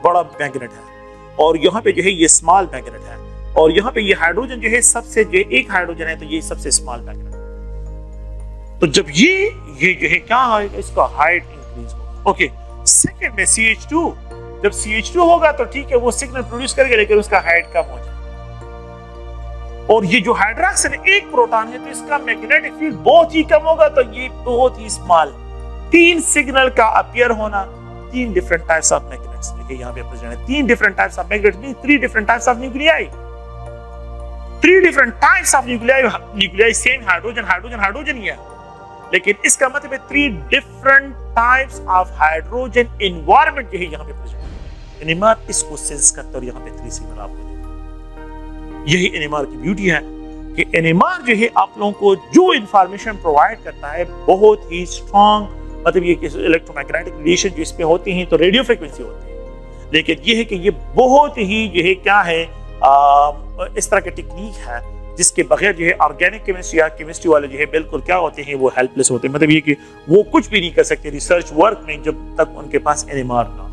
बड़ा मैग्नेट है और यहाँ पे जो है ये स्मॉल मैग्नेट है, और यहाँ पे ये हाइड्रोजन जो है सबसे, जो एक हाइड्रोजन है तो ये सबसे स्मॉल मैग्नेट है। तो जब ये जो है क्या होगा, इसका हाइट इंक्रीज होगा। ओके, सेकंड में CH2, जब CH2 होगा तो ठीक है, वो सिग्नल प्रोड्यूस करेगा, लेकिन उसका हाइट कम हो जाएगा। और ये जो हाइड्रोक्सिल एक प्रोटॉन है तो इसका मैग्नेटिक फील्ड बहुत ही कम होगा, तो ये बहुत ही स्मॉल। 3 सिग्नल का अपीयर होना, 3 डिफरेंट टाइप्स ऑफ मैग्नेट्स यहाँ पे प्रेजेंट है। 3 different types of magnets means 3 different types of nuclei. 3 different types of nuclei same hydrogen hydrogen hydrogen ही है, लेकिन इसका मतलब है 3 different types of hydrogen environment जो है यहाँ पे प्रेजेंट है। एनएमआर इसको सेंस करता है और यहाँ पे 3 सिग्नल आपको देता है। यही एनएमआर की ब्यूटी है कि एनएमआर जो है आप लोगों को जो इंफॉर्मेशन प्रोवाइड करता है बहुत ही स्ट्रॉन्ग, मतलब ये कि इलेक्ट्रोमैग्नेटिक रेडिएशन जो इसमें होती हैं तो रेडियो फ्रीक्वेंसी होती है, लेकिन ये है कि ये बहुत ही जो है क्या है, इस तरह की टेक्निक है जिसके बगैर जो है ऑर्गेनिक केमिस्ट्री या केमिस्ट्री वाले जो है बिल्कुल क्या होते हैं, वो हेल्पलेस होते हैं। मतलब ये कि वो कुछ भी नहीं कर सकते रिसर्च वर्क में जब तक उनके पास एनएमआर ना।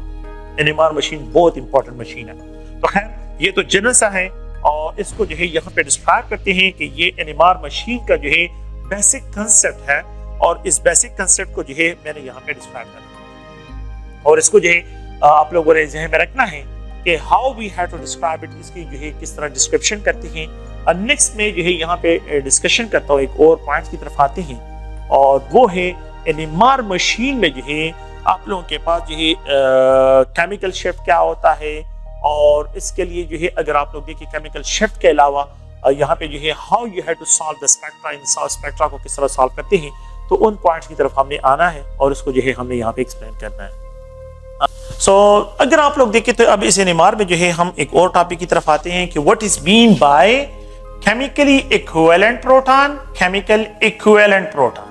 एनएमआर मशीन बहुत इंपॉर्टेंट मशीन है। तो खैर ये तो जनरल सा है, और इसको जो है यहाँ पे डिस्क्राइब करते हैं कि ये एनएमआर मशीन का जो है बेसिक कंसेप्ट है, और इस बेसिक कंसेप्ट को जो है मैंने यहाँ पे डिस्क्राइब करना, और इसको जो है आप लोगों ने ज़हन में रखना है कि how we have to describe it, इसकी जो है किस तरह डिस्क्रिप्शन करते हैं। नेक्स्ट में जो है यहाँ पे डिस्कशन करता हूँ, एक और पॉइंट की तरफ आते हैं और वो है एनएमआर मशीन में जो है आप लोगों के पास जो है केमिकल शिफ्ट क्या होता है, और इसके लिए जो है अगर आप लोग देखिए केमिकल शिफ्ट के अलावा यहाँ पे जो है how you have to solve the spectra, इन स्पेक्ट्रा को किस तरह सॉल्व करते हैं, तो उन पॉइंट्स की तरफ हमने आना है और उसको जो है हमने यहाँ पे एक्सप्लेन करना है। अगर आप लोग देखें तो अब इस एनएमआर में जो है हम एक और टॉपिक की तरफ आते हैं कि what is mean by chemically equivalent proton, chemical equivalent proton.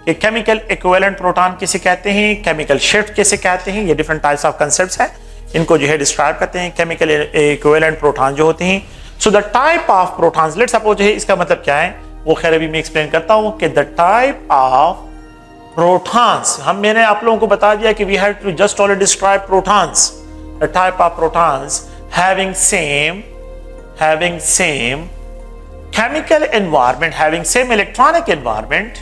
ये केमिकल इक्विवेलेंट प्रोटॉन किसे कहते हैं, केमिकल शिफ्ट किसे कहते हैं, ये डिफरेंट टाइप्स ऑफ कांसेप्ट्स हैं, इनको जो है डिस्क्राइब करते हैं केमिकल इक्विवेलेंट प्रोटॉन जो होते हैं। So the type of protons, let's suppose है, इसका मतलब क्या है वो खैर अभी मैं एक्सप्लेन करता हूं कि द टाइप ऑफ प्रोटॉन्स, मैंने आप लोगों को बता दिया कि we have to just already describe protons, the type of protons having same chemical environment, having same electronic environment,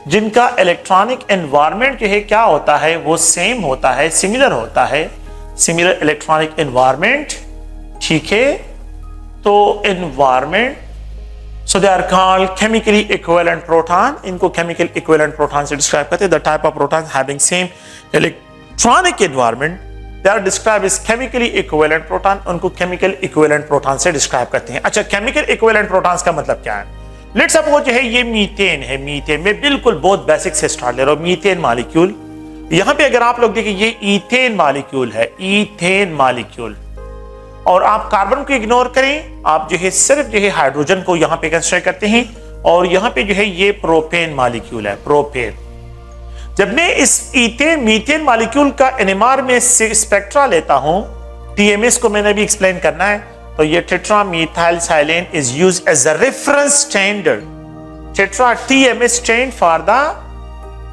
जिनका इलेक्ट्रॉनिक एनवायरमेंट जो है क्या होता है वो सेम होता है, सिमिलर होता है, सिमिलर इलेक्ट्रॉनिक एनवायरमेंट, ठीक है। तो environment, so they are called chemically equivalent proton, इनको केमिकल इक्विवेलेंट प्रोटॉन से डिस्क्राइब करते हैं। The type of proton having same electronic environment they are describe as chemically equivalent proton, उनको केमिकल इक्विवेलेंट प्रोटॉन से डिस्क्राइब करते हैं। अच्छा, केमिकल इक्विवेलेंट प्रोटॉन्स का मतलब क्या है? लेट्स सपोज है ये मीथेन है, मीथेन में बिल्कुल बहुत बेसिक से स्टार्ट ले रहा हूं, मीथेन मॉलिक्यूल। यहां पे अगर आप लोग देखिए ये ईथेन मॉलिक्यूल है, ईथेन मॉलिक्यूल, और आप कार्बन को इग्नोर करें, आप जो है सिर्फ जो है हाइड्रोजन को यहां पे कंसीडर करते हैं, और यहां पे जो है ये प्रोपेन मॉलिक्यूल है, प्रोपेन। जब मैं इस मीथेन मॉलिक्यूल का एनएमआर में स्पेक्ट्रा लेता हूं, टीएमएस को मैंने भी एक्सप्लेन करना है, तो ये tetramethyl silane is used as a reference standard. Tetra TMS stand for the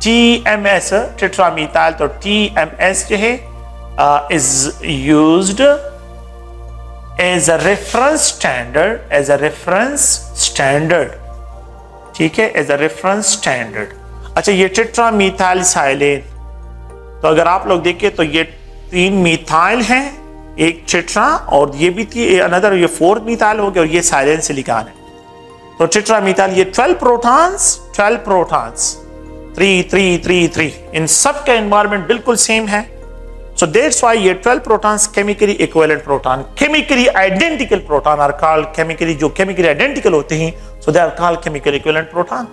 TMS, tetramethyl, तो टीएमएस जो है is used as a reference standard, ठीक है, एज अ रेफरेंस स्टैंडर्ड। अच्छा, ये टेट्रामीथाइल साइलेन, तो अगर आप लोग देखें तो ये 3 मीथाइल हैं, एक टेट्रा, और ये भी थी अनदर, ये 4 मीथाइल हो गया, और ये साइलेन सिलिकॉन है। तो टेट्रामीथाइल, ये 12 प्रोटॉन्स 3 3 3 3, इन सब का एनवायरनमेंट बिल्कुल सेम है। सो दैट्स व्हाई ये 12 protons chemically equivalent proton, chemically identical proton are called chemically, जो केमिकली आइडेंटिकल होते हैं, so they are called chemically equivalent proton.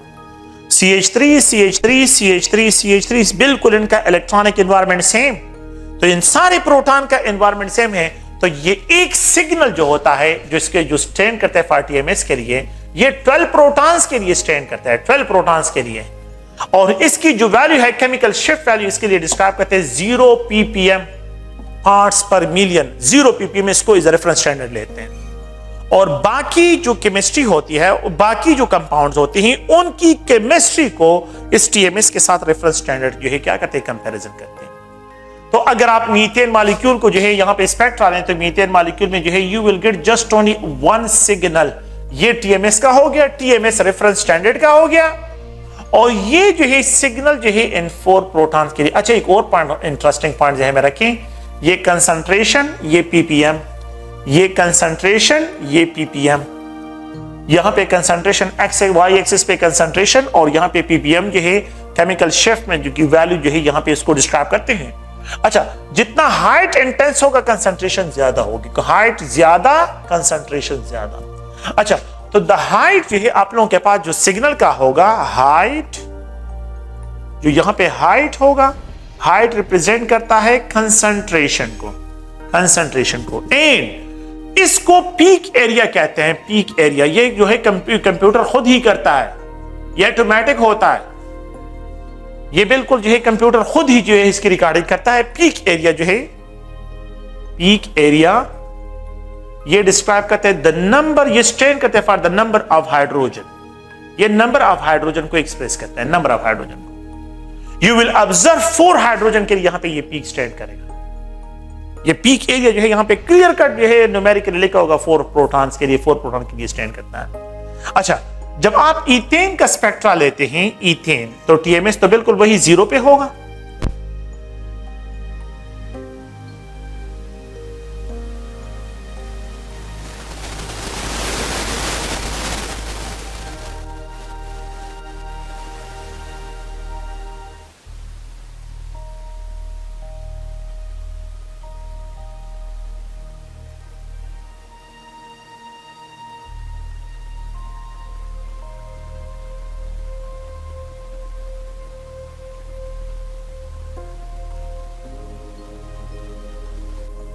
CH3 CH3 CH3 CH3 बिल्कुल इनका इलेक्ट्रॉनिक एनवायरनमेंट सेम, तो इन सारे प्रोटॉन का एनवायरनमेंट सेम है। तो ये एक सिग्नल जो होता है जो स्टैंड करता है फॉर टीएमएस के लिए, ये 12 प्रोटॉन्स के लिए स्टैंड करता है, 12 प्रोटॉन्स के लिए, और इसकी जो वैल्यू है केमिकल शिफ्ट वैल्यू, इसके लिए डिस्क्राइब करते हैं 0 ppm पार्ट्स पर मिलियन, 0 ppm इसको इज रेफरेंस स्टैंडर्ड लेते हैं। और बाकी जो केमिस्ट्री होती है, बाकी जो कंपाउंड्स होते हैं, उनकी केमिस्ट्री को इस टीएमएस के साथ रेफरेंस स्टैंडर्ड जो है क्या करते हैं, कंपैरिजन करते हैं। तो अगर आप मीथेन मॉलिक्यूल को जो है यहाँ पे स्पेक्ट्रा लें, तो मीथेन मॉलिक्यूल में जो है you will get just only 1 signal, ये टीएमएस का हो गया, टीएमएस रेफरेंस स्टैंडर्ड का हो गया, और ये जो है सिग्नल जो है इन 4 प्रोटॉन्स के लिए। अच्छा, एक और पॉइंट, इंटरेस्टिंग पॉइंट जो है में रखें, ये कंसंट्रेशन, ये पीपीएम, ये कंसंट्रेशन, ये पीपीएम, यहां पे कंसंट्रेशन एक्स वाई एक्सिस पे कंसंट्रेशन, और यहां पे पीपीएम जो है केमिकल शिफ्ट में जो की वैल्यू जो है यहां पे इसको डिस्क्राइब करते हैं। अच्छा, जितना हाइट इंटेंस होगा कंसंट्रेशन ज्यादा होगी, हाइट ज्यादा कंसंट्रेशन ज्यादा। अच्छा, तो द हाइट जो है आप लोगों के पास जो सिग्नल का होगा, हाइट, जो यहां पे हाइट होगा, हाइट रिप्रेजेंट करता है कंसंट्रेशन को, एंड इसको पीक एरिया कहते हैं, पीक एरिया। ये जो है कंप्यूटर खुद ही करता है, ये ऑटोमेटिक होता है, ये बिल्कुल जो है कंप्यूटर खुद ही जो है इसकी रिकॉर्डिंग करता है। पीक एरिया जो है, पीक एरिया ये डिस्क्राइब करते हैं द नंबर, ये स्टैंड करते हैं for the number of hydrogen, ये नंबर ऑफ हाइड्रोजन को एक्सप्रेस करता है, नंबर ऑफ हाइड्रोजन को। यू विल ऑब्जर्व 4 हाइड्रोजन के लिए यहां पे ये पीक स्टैंड करेगा। ये पीक एरिया जो है यहां पे क्लियर कट जो है न्यूमेरिकली लिखा होगा 4 प्रोटॉन्स के लिए, 4 प्रोटॉन के लिए स्टैंड करता है। अच्छा, जब आप ईथेन का स्पेक्ट्रा लेते हैं, ईथेन, तो टीएमएस तो बिल्कुल वही 0 पे होगा,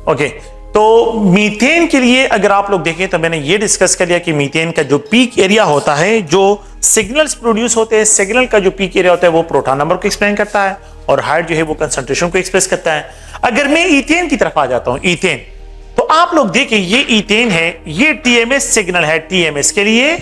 ओके, तो मीथेन के लिए अगर आप लोग देखें तो मैंने ये डिस्कस कर लिया कि मीथेन का जो पीक एरिया होता है, जो सिग्नल्स प्रोड्यूस होते हैं, सिग्नल का जो पीक एरिया होता है वो प्रोटॉन नंबर को एक्सप्लेन करता है और हाइट जो है वो कंसंट्रेशन को एक्सप्रेस करता है। अगर मैं ईथेन की तरफ आ जाता हूं, ईथेन, तो आप लोग देखें ये ईथेन है, ये टीएमएस सिग्नल है टीएमएस के लिए,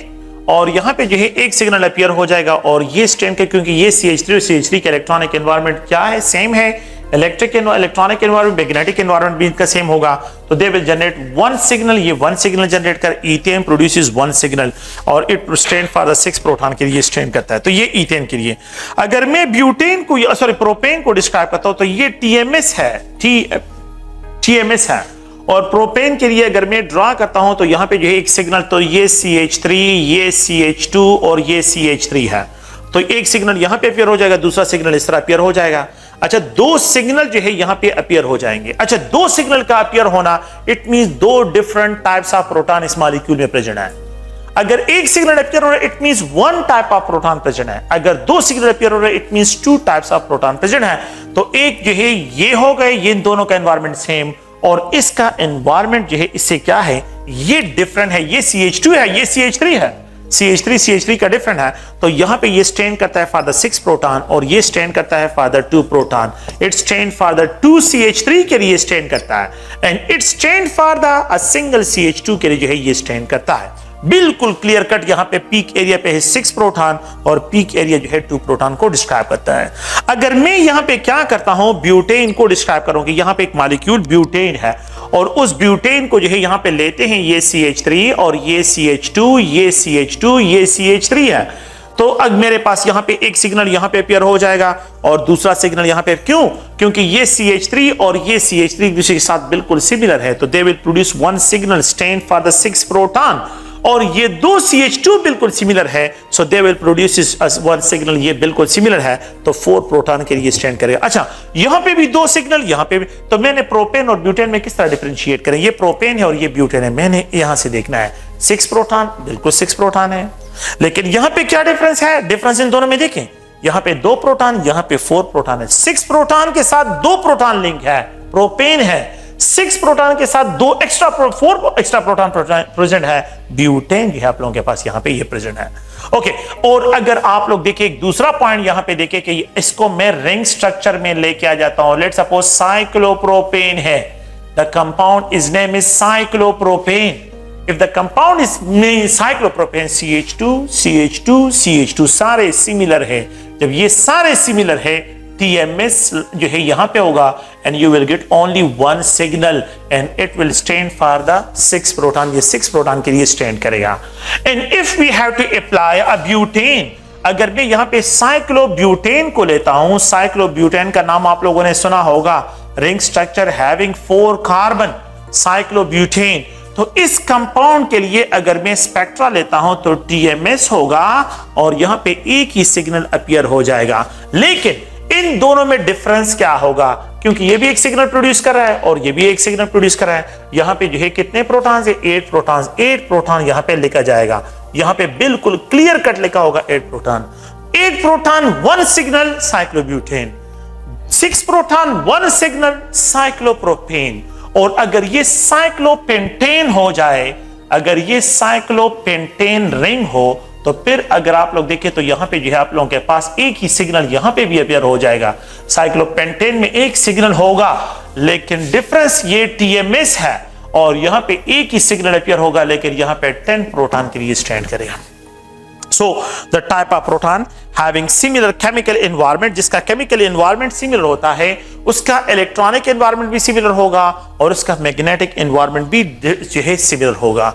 और यहां पे जो है एक सिग्नल अपीयर हो जाएगा और ये स्ट्रेन का, क्योंकि ये CH3 और CH3 का इलेक्ट्रॉनिक एनवायरनमेंट क्या है, सेम है, इलेक्ट्रॉनिक एनवायरनमेंट, मैग्नेटिक एनवायरनमेंट भी इनका सेम होगा, तो they will generate one signal, ये वन सिग्नल जनरेट कर, ईथेन प्रोड्यूसेस वन सिग्नल और it strain for the 6 proton के लिए स्ट्रेन करता है। तो ये ईथेन के लिए। अगर मैं ब्यूटेन को, सॉरी प्रोपेन को डिस्क्राइब करता हूं तो ये टीएमएस है, टीएमएस है, और प्रोपेन के लिए अगर मैं ड्रा करता हूं तो यहां पे जो है एक सिग्नल, तो ये CH3, ये CH2 और ये CH3 है, तो एक सिग्नल यहां पे अपीयर हो जाएगा, दूसरा सिग्नल इस तरह अपीयर हो जाएगा। अच्छा, दो सिग्नल जो है यहां पे अपीयर हो जाएंगे। अच्छा, दो सिग्नल का अपीयर होना, इट मींस दो डिफरेंट टाइप्स ऑफ प्रोटॉन इस मॉलिक्यूल में प्रेजेंट है। अगर एक सिग्नल अपीयर हो रहा है, it means one type of proton present है। अगर दो सिग्नल अपीयर हो रहा है, it means two types of proton present है। तो एक जो है ये हो गए, ये इन दोनों का एनवायरमेंट सेम, और इसका एनवायरमेंट जो है इससे क्या है, ये डिफरेंट है, ये CH2 है, ये CH3 है, CH3 का डिफरेंट है। तो यहां पे ये स्ट्रेन करता है फॉर द 6 प्रोटॉन और ये स्ट्रेन करता है for the 2 proton. It strain for the 2 CH3 के लिए स्ट्रेन करता है, and it strain for the single CH2 के लिए जो है ये स्ट्रेन करता है। बिल्कुल क्लियर कट, यहां पे पीक एरिया पे है 6 प्रोटॉन और पीक एरिया जो है 2 प्रोटॉन को डिस्क्राइब करता है। अगर मैं यहां पे क्या करता हूं, ब्यूटेन को डिस्क्राइब करूं कि यहां पे एक मॉलिक्यूल ब्यूटेन है और उस ब्यूटेन को जो है यहां पे लेते हैं, ये CH3 और ये CH2, ये CH2, ये CH3 है, तो अब मेरे पास यहां पे एक सिग्नल यहां पे अपीयर हो जाएगा और दूसरा सिग्नल यहां पे, क्यों? क्योंकि ये CH3 और ये CH3 एक दूसरे के साथ बिल्कुल सिमिलर है, तो they will produce one signal strain for the 6 proton. और ये दो CH2 बिल्कुल सिमिलर है, so they will produce one signal, ये बिल्कुल सिमिलर है, तो 4 प्रोटॉन के लिए स्ट्रेन करेगा। अच्छा, यहां पे भी दो सिग्नल, यहां पे भी, तो मैंने प्रोपेन और ब्यूटेन में किस तरह डिफरेंशिएट करें, ये प्रोपेन है और ये ब्यूटेन है, मैंने यहां से देखना है 6 प्रोटॉन, बिल्कुल 6 प्रोटॉन है, लेकिन यहां पे क्या डिफरेंस है, डिफरेंस इन दोनों में देखें, यहां पे 2 प्रोटॉन, यहां पे 4 प्रोटॉन है, 6 प्रोटॉन के साथ 2 प्रोटॉन लिंक है, प्रोपेन है, 6 प्रोटॉन के साथ 4 एक्स्ट्रा प्रोटॉन प्रेजेंट है, ब्यूटेन जो है आप लोगों के पास यहां पे ये प्रेजेंट है। ओके, और अगर आप लोग देखिए एक दूसरा पॉइंट यहां पे देखिए कि इसको मैं रिंग स्ट्रक्चर में लेके आ जाता हूं, लेट्स सपोज साइक्लोप्रोपेन है, the compound is name is cyclopropane. If the compound is named cyclopropane, CH2 सारे सिमिलर है, जब ये सारे सिमिलर है, TMS जो है यहां पे होगा, and you will get only one signal and it will stand for the 6 proton, ये 6 प्रोटॉन के लिए स्टैंड करेगा। And if we have to apply a butane, अगर मैं यहां पे साइक्लोब्यूटेन को लेता हूं, साइक्लोब्यूटेन का नाम आप लोगों ने सुना होगा, ring structure having 4 carbon, cyclobutane. तो इस कंपाउंड के लिए अगर मैं स्पेक्ट्रा लेता हूं तो TMS होगा और यहां पे एक ही सिग्नल अपीयर हो जाएगा, लेकिन इन दोनों में डिफरेंस क्या होगा, क्योंकि ये भी एक सिग्नल प्रोड्यूस कर रहा है और ये भी एक सिग्नल प्रोड्यूस कर रहा है। यहां पे जो है कितने प्रोटॉन्स है, 8 प्रोटॉन्स, 8 प्रोटॉन यहां पे लिखा जाएगा, यहां पे बिल्कुल क्लियर कट लिखा होगा 8 proton, 8 proton 1 signal cyclobutane, 6 proton 1 signal cyclopropane. और अगर ये साइक्लोपेंटेन हो जाए, अगर ये साइक्लोपेंटेन रिंग हो, तो फिर अगर आप लोग देखें तो यहां पे जो है आप लोगों के पास एक ही सिग्नल यहां पे भी अपीयर हो जाएगा। साइक्लोपेंटेन में एक सिग्नल होगा, लेकिन डिफरेंस ये TMS है, और यहां पे एक ही सिग्नल अपीयर होगा, लेकिन यहां पे 10 प्रोटॉन के लिए स्टैंड करेगा। So the type of proton having similar chemical environment, जिसका chemical environment similar होता है, उसका electronic environment भी similar होगा और उसका magnetic environment भी जो है similar होगा।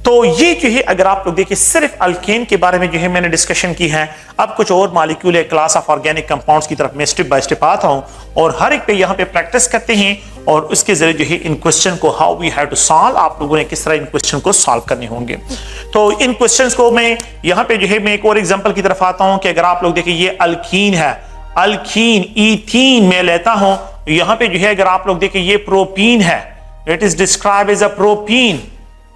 तो ये जो है अगर आप लोग देखिए सिर्फ अल्केन के बारे में जो है मैंने डिस्कशन की है। अब कुछ और मॉलिक्यूल है, क्लास ऑफ ऑर्गेनिक कंपाउंड्स की तरफ मैं स्टेप बाय स्टेप आता हूं और हर एक पे यहाँ पे प्रैक्टिस करते हैं और उसके जरिए जो है इन क्वेश्चन को how we have to solve, आप लोगों ने किस तरह इन क्वेश्चन को सॉल्व करने होंगे। तो इन क्वेश्चंस को मैं यहाँ पे जो है मैं एक और एग्जांपल की तरफ आता हूं कि अगर आप लोग देखिए ये अल्कीन है, अल्कीन ईथीन में लेता हूं, यहाँ पे जो है अगर आप लोग देखिए ये प्रोपीन है, it is describe as a propene.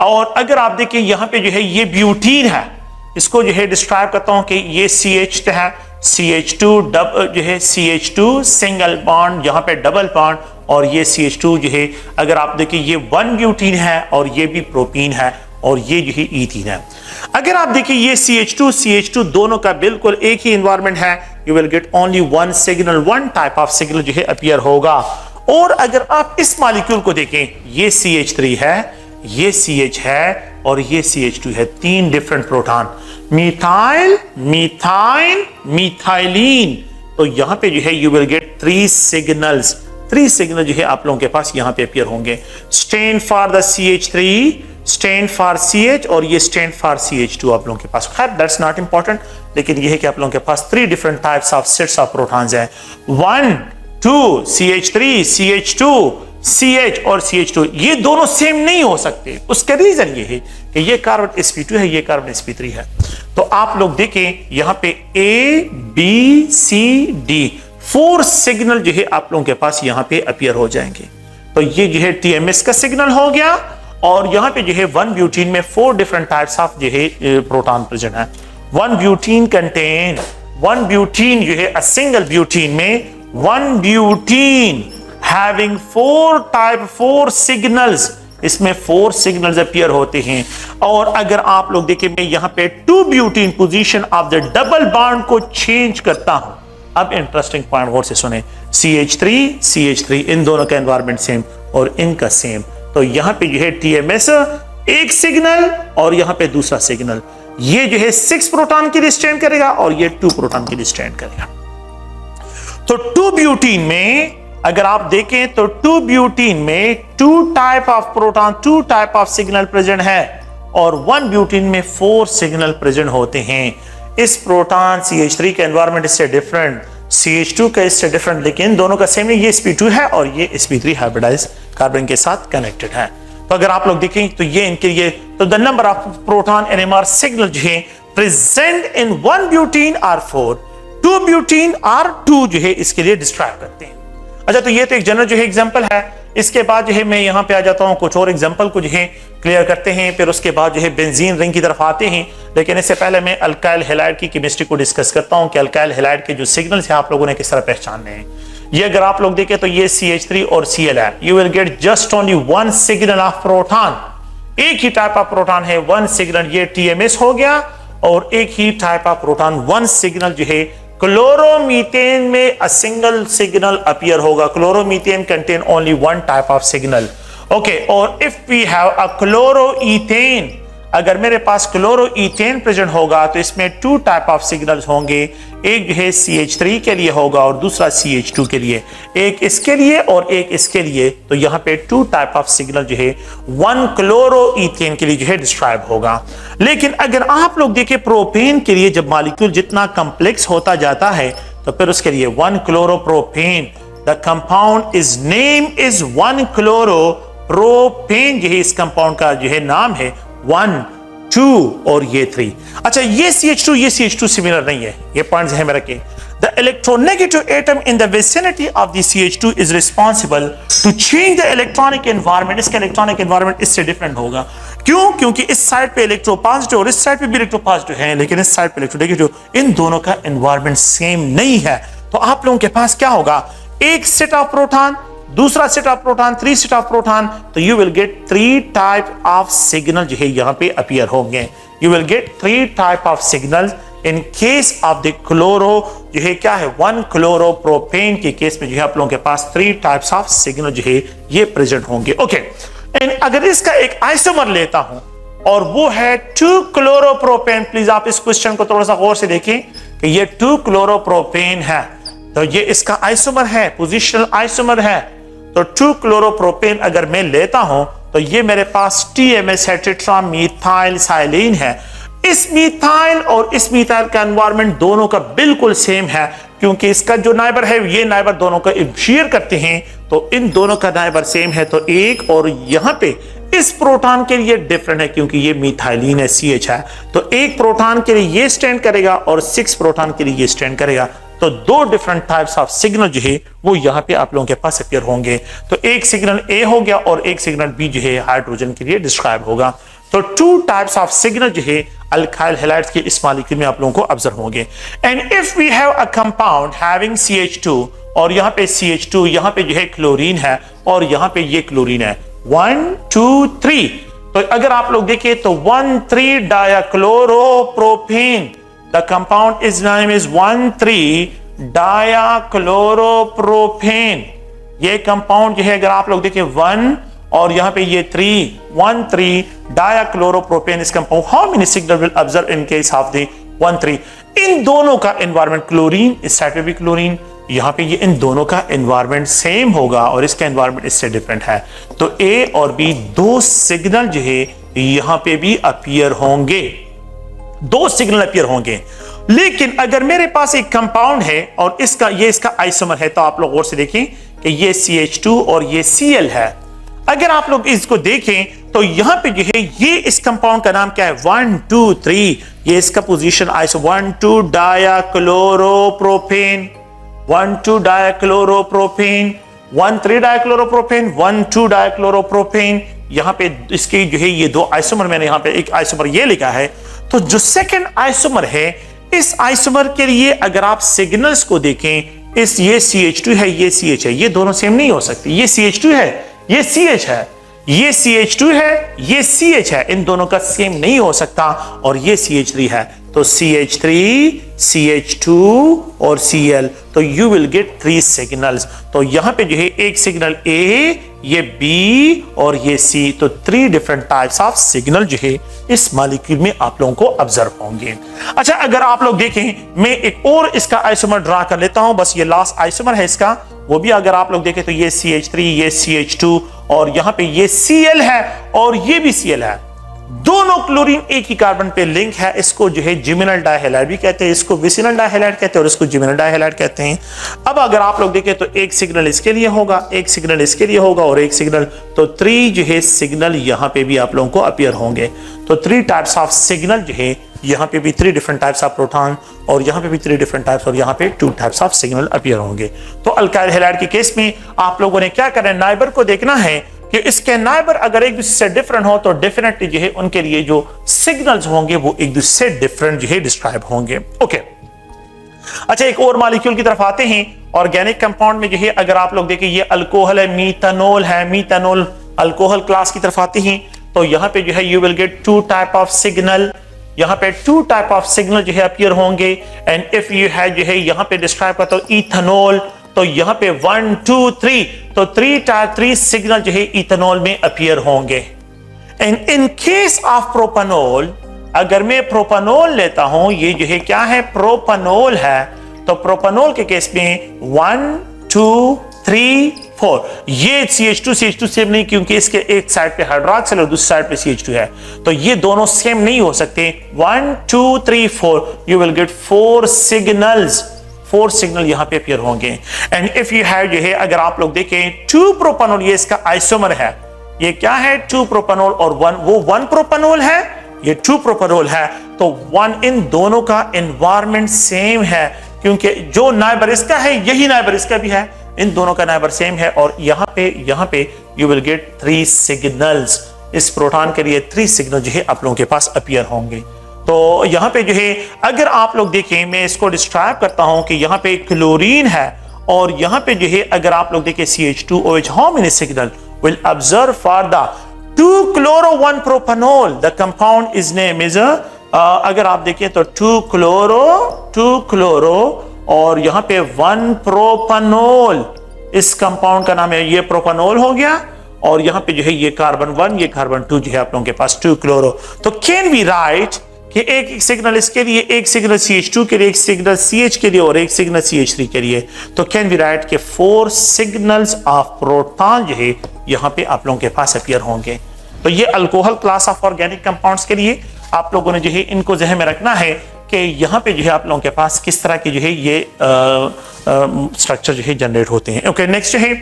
और अगर आप देखिए यहाँ पे जो है ये ब्यूटीन है, इसको जो है डिस्क्राइब करता हूं कि ये CH है, CH2 जो है CH2 सिंगल बॉन्ड, यहाँ पे डबल बॉन्ड और ये CH2 जो है, अगर आप देखिए ये 1 ब्यूटीन है और ये भी प्रोपीन है और ये जो है ईथीन है। अगर आप देखिए ये CH2 दोनों का बिल्कुल एक ही एनवायरनमेंट है, you will get only one signal, one type of signal जो है अपीयर होगा। और अगर आप इस मॉलिक्यूल को देखें, ये CH3 है, ये CH है और ये CH2 है, 3 डिफरेंट प्रोटॉन, मिथाइल, मीथाइन, मीथाइलिन। तो यहां पे जो है you will get 3 signals, 3 signal जो है आप लोगों के पास यहां पे अपीयर होंगे। Stand for the CH3, stand for CH और ये स्टैंड फॉर CH2 आप लोगों के पास। खैर दैट्स नॉट इंपॉर्टेंट, लेकिन ये है कि आप लोगों के पास 3 different types of sets of protons हैं। 1 2 CH3 CH2 CH और CH2 ये दोनों सेम नहीं हो सकते। उसका रीजन ये है कि ये कार्बन sp2 है, ये कार्बन sp3 है। तो आप लोग देखें यहां पे A B C D 4 signal जो है आप लोगों के पास यहां पे अपीयर हो जाएंगे। तो ये जो है TMS का सिग्नल हो गया और यहां पे जो है 1 ब्यूटीन में 4 डिफरेंट टाइप्स ऑफ जो है प्रोटॉन प्रेजेंट है। 1 ब्यूटीन कंटेन, 1 ब्यूटीन जो है अ सिंगल ब्यूटीन में 1 ब्यूटीन having 4 signals, इसमें 4 सिग्नल्स अपीयर होते हैं। और अगर आप लोग देखें मैं यहां पे 2 butene position of the double bond को चेंज करता हूं। अब इंटरेस्टिंग पॉइंट गौर से सुने, CH3 इन दोनों का एनवायरनमेंट सेम और इनका सेम। तो यहां पे जो है TMS एक सिग्नल और यहां पे दूसरा सिग्नल, ये जो है 6 प्रोटॉन के लिए स्टैंड करेगा और ये 2 प्रोटॉन के लिए स्टैंड करेगा। तो 2 ब्यूटीन में अगर आप देखें तो 2 ब्यूटीन में 2 type of proton, 2 type of signal present है और 1 ब्यूटीन में 4 सिग्नल प्रेजेंट होते हैं। इस प्रोटॉन CH3 का एनवायरनमेंट इससे डिफरेंट, CH2 का इससे डिफरेंट, लेकिन दोनों का सेम है। ये sp2 है और ये sp3 हाइब्रिडाइज्ड कार्बन के साथ कनेक्टेड है। तो अगर आप लोग देखें तो ये इनके लिए तो the number of proton NMR signal जो है present in 1 butene are 4, 2 butene are 2 जो है इसके लिए डिस्क्राइब करते हैं। अच्छा, तो ये तो एक जनरल जो है एग्जांपल है। इसके बाद जो है मैं यहां पे आ जाता हूं, कुछ और एग्जांपल को जो है क्लियर करते हैं, फिर उसके बाद जो है बेंजीन रिंग की तरफ आते हैं। लेकिन इससे पहले मैं अल्काइल हैलाइड की केमिस्ट्री को डिस्कस करता हूं कि अल्काइल हैलाइड के जो सिग्नल्स हैं आप लोगों ने किस तरह पहचानने हैं। ये अगर आप लोग देखें तो ये CH3 और Cl है, you will get just only 1 signal of proton, एक ही टाइप ऑफ प्रोटॉन है, 1 सिग्नल, ये TMS हो गया। और एक ही टाइप ऑफ प्रोटॉन 1 सिग्नल जो है क्लोरोमीथेन में अ सिंगल सिग्नल अपीयर होगा। Chloromethane contain only 1 type of signal, okay. और if we have a chloroethane, अगर मेरे पास क्लोरोईथेन प्रेजेंट होगा तो इसमें 2 टाइप ऑफ सिग्नल्स होंगे, एक जो है CH3 के लिए होगा और दूसरा CH2 के लिए, एक इसके लिए और एक इसके लिए। तो यहाँ पे 2 टाइप ऑफ सिग्नल जो है 1 क्लोरोईथेन के लिए जो है डिस्क्राइब होगा। लेकिन अगर आप लोग देखें प्रोपेन के लिए जब मॉलिक्यूल जितना कॉम्प्लेक्स होता जाता है तो फिर उसके लिए 1 chloropropane, the compound is name is 1 chloropropane, जो है इस कंपाउंड का जो है नाम है 1 2 और ये 3। अच्छा, ये CH2 सिमिलर नहीं है, ये पॉइंट्स है मेरा के the electronegative atom in the vicinity of the CH2 is responsible to change the electronic environment। इसका इलेक्ट्रॉनिक एनवायरनमेंट इससे डिफरेंट होगा। क्यों? क्योंकि इस साइड पे इलेक्ट्रोपॉजिटिव और इस साइड पे भी इलेक्ट्रोपॉजिटिव है, लेकिन इस साइड पे इलेक्ट्रोनेगेटिव, इन दोनों का एनवायरनमेंट सेम नहीं है। तो आप लोगों के पास क्या होगा, एक सेट ऑफ प्रोटॉन, दूसरा set of proton, 3 set of proton. तो you will get 3 type of signal जो है यहां पे अपीयर होंगे। You will get 3 type of signal in case of the chloro जो है क्या है 1 क्लोरोप्रोपेन के केस में जो है आप लोगों के पास 3 टाइप्स ऑफ सिग्नल जो है ये प्रेजेंट होंगे, ओके। एंड अगर इसका एक आइसोमर लेता हूं और वो है 2 क्लोरोप्रोपेन, प्लीज आप इस क्वेश्चन को थोड़ा सा गौर से देखें कि ये 2 क्लोरोप्रोपेन है, तो ये इसका आइसोमर है, पोजिशनल आइसोमर है। तो 2 क्लोरोप्रोपेन अगर मैं लेता हूं तो ये मेरे पास TMS है, टेट्रामीथाइल साइलिन है। इस मीथाइल और इस मीथाइल का एनवायरनमेंट दोनों का बिल्कुल सेम है, क्योंकि इसका जो नाइबर है ये नाइबर दोनों का शेयर करते हैं, तो इन दोनों का नाइबर सेम है। तो एक और यहां पे इस प्रोटॉन के लिए डिफरेंट है क्योंकि ये मिथाइलिन है, CH है। तो एक प्रोटॉन के लिए ये स्टैंड करेगा और 6 प्रोटॉन के लिए ये स्टैंड करेगा। तो 2 डिफरेंट टाइप्स ऑफ सिग्नल जो है वो यहां पे आप लोगों के पास अपीयर होंगे। तो एक सिग्नल A हो गया और एक सिग्नल B जो है हाइड्रोजन के लिए डिस्क्राइब होगा। तो 2 टाइप्स ऑफ सिग्नल जो है अल्काइल हैलाइड्स के इस मॉलिक्यूल में आप लोगों को ऑब्जर्व होंगे। And if we have a compound having CH2 और यहाँ पे CH2, यहाँ पे जो है क्लोरीन है और यहाँ पे ये क्लोरीन है 1 2 3, तो अगर आप लोग देखें तो 1,3 dichloropropane, the compound is name is 1,3 dichloropropane. ये कंपाउंड जो है अगर आप लोग देखें 1 और यहाँ पे ये 1,3 डायाक्लोरोप्रोपेन इस compound, how many signal will observe in case of the 1,3? इन दोनों का एनवायरमेंट क्लोरीन, इस साइड पे भी क्लोरीन, यहाँ पे ये इन दोनों का एनवायरमेंट सेम होगा और इसका एनवायरमेंट इससे डिफरेंट है, तो ए और बी दो सिग्नल जो है यहाँ पे भी अपीयर होंगे, दो सिग्नल अपीयर होंगे। लेकिन अगर मेरे पास एक कंपाउंड है और इसका आइसोमर है, तो आप लोग और से देखें कि ये CH2 और ये Cl है। अगर आप लोग इसको देखें तो यहां पे जो है ये इस कंपाउंड का नाम क्या है 1 2 3, ये इसका पोजीशन आइसो 1 2 डायाक्लोरोप्रोपेन, 1 2 डायाक्लोरोप्रोपेन, 1 3 डायाक्लोरोप्रोपेन, 1 2 डायाक्लोरोप्रोपेन। यहां पे इसके जो है ये दो आइसोमर, मैंने यहां पे एक आइसोमर ये लिखा है, तो जो सेकंड आइसोमर है इस आइसोमर के लिए अगर आप सिग्नल्स को देखें, ये CH2 है, ये CH है, ये दोनों सेम नहीं हो सकते। ये CH2 है, ये CH है, ये CH2 है, ये CH है, इन दोनों का सेम नहीं हो सकता, और ये CH3 है, तो CH3 CH2 और Cl, तो यू विल गेट 3 सिग्नल्स। तो यहां पे जो है एक सिग्नल A, ये B और ये C, तो 3 डिफरेंट टाइप्स ऑफ सिग्नल जो है इस मॉलिक्यूल में आप लोगों को ऑब्जर्व होंगे। अच्छा, अगर आप लोग देखें, मैं एक और इसका आइसोमर ड्रा कर लेता हूं, बस ये लास्ट आइसोमर है इसका, वो भी अगर आप लोग देखें तो ये CH3, ये CH2 और यहां पे ये Cl है और ये भी Cl है, दोनों क्लोरीन एक ही कार्बन पे लिंक है। इसको जो है जिमिनल डाइहैलाइड भी कहते हैं, इसको विसिनल डाइहैलाइड कहते हैं और इसको जिमिनल डाइहैलाइड कहते हैं। अब अगर आप लोग देखें तो एक सिग्नल इसके लिए होगा, एक सिग्नल इसके लिए होगा और एक सिग्नल, तो 3 जो है सिग्नल यहां पे भी आप लोगों को अपीयर होंगे। तो 3 टाइप्स ऑफ सिग्नल जो है, यहाँ पे भी 3 डिफरेंट टाइप्स ऑफ प्रोटॉन और यहाँ पे भी 3 डिफरेंट टाइप्स, और यहाँ पे 2 टाइप्स ऑफ सिग्नल अपीयर होंगे। तो अल्काइल हैलाइड के केस में आप लोगों ने क्या करना है, नाइबर को देखना है कि इसके नाइबर अगर एक दूसरे से डिफरेंट हो तो डेफिनेटली जो है उनके लिए जो सिग्नल्स होंगे वो एक दूसरे से डिफरेंट जो है डिस्क्राइब होंगे। ओके, अच्छा, एक और मॉलिक्यूल की तरफ आते हैं। ऑर्गेनिक कंपाउंड में जो है अगर आप लोग देखें, ये अल्कोहल है, मीथानोल है, मीथानोल अल्कोहल क्लास की तरफ आते हैं, तो यहाँ पे जो है you will gate 2 type of signal, यहाँ पे 2 टाइप ऑफ सिग्नल जो है अपीयर होंगे। एंड इफ यू है जो है यहाँ पे डिस्क्राइब करता हूं इथेनॉल, तो यहाँ पे 1 2 3, तो 3 सिग्नल जो है इथेनॉल में अपीयर होंगे। And in case of propanol, अगर मैं प्रोपानोल लेता हूं, ये जो है क्या है, प्रोपानोल है, तो प्रोपानोल के केस में 1 2 3 4, ये CH2 सेम नहीं, क्योंकि इसके एक साइड पे हाइड्रोक्सिल और दूसरी साइड पे CH2 है, तो ये दोनों सेम नहीं हो सकते। 1 2 3 4, you will get 4 signals, 4 signal यहां पे अपीयर होंगे। एंड इफ यू हैव जो है अगर आप लोग देखें 2 प्रोपानोल, ये इसका आइसोमर है, ये क्या है 2 प्रोपानोल और 1, वो 1 प्रोपानोल है, ये 2 प्रोपानोल है, तो 1, इन दोनों का एनवायरमेंट सेम है, क्योंकि जो नाइबर इसका है यही नाइबर इसका भी है, इन दोनों का नाइबर सेम है, और यहाँ पे यू विल गेट 3 सिग्नल्स। इस प्रोटॉन के लिए 3 सिग्नल जो है आप लोगों के पास अपीयर होंगे। तो यहाँ पे जो है अगर आप लोग देखें, मैं इसको डिस्क्राइब करता हूं कि यहाँ पे क्लोरीन है और यहाँ पे जो है अगर आप लोग देखें CH2OH, how many signal will observe for the 2-chloro-1-propanol, the compound is name is, अगर आप देखें तो 2-chloro और यहाँ पे 1-propanol, इस कंपाउंड का नाम है, ये प्रोपानोल हो गया, और यहाँ पे जो है ये कार्बन 1, ये कार्बन 2 जो है आप लोगों के पास 2-chloro। तो कैन वी राइट कि एक सिग्नल इसके लिए, एक सिग्नल CH2 के लिए, एक सिग्नल CH के लिए और एक सिग्नल CH3 के लिए, तो कैन वी राइट के 4 सिग्नल्स ऑफ प्रोटॉन जो है यहाँ पे आप लोगों के पास अपीयर होंगे। तो ये alcohol class of organic compounds के लिए आप लोगों ने जो है इनको ज़हन में रखना है कि यहाँ पे जो है आप लोगों के पास किस तरह के जो है ये स्ट्रक्चर जो है जनरेट होते हैं। ओके, नेक्स्ट जो है,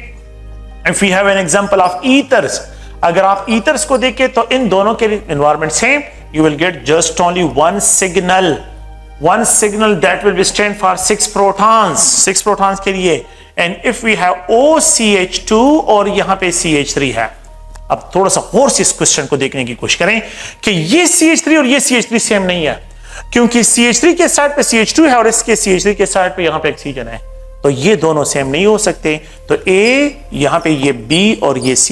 if you have an example of ethers, अगर आप ईथर्स को देखें तो इन दोनों के environment same, you will get just only one signal that will be stand for 6 protons के लिए। and if we have OCH2 और यहाँ पे CH3 है, अब थोड़ा सा और से इस क्वेश्चन को देखने की कोशिश करें कि ये CH3 और ये CH3 सेम नहीं है, क्योंकि CH3 के साइड पे CH2 है और इसके CH3 के साइड पे यहां पे ऑक्सीजन है, तो ये दोनों सेम नहीं हो सकते। तो A यहां पे ये B और ये C,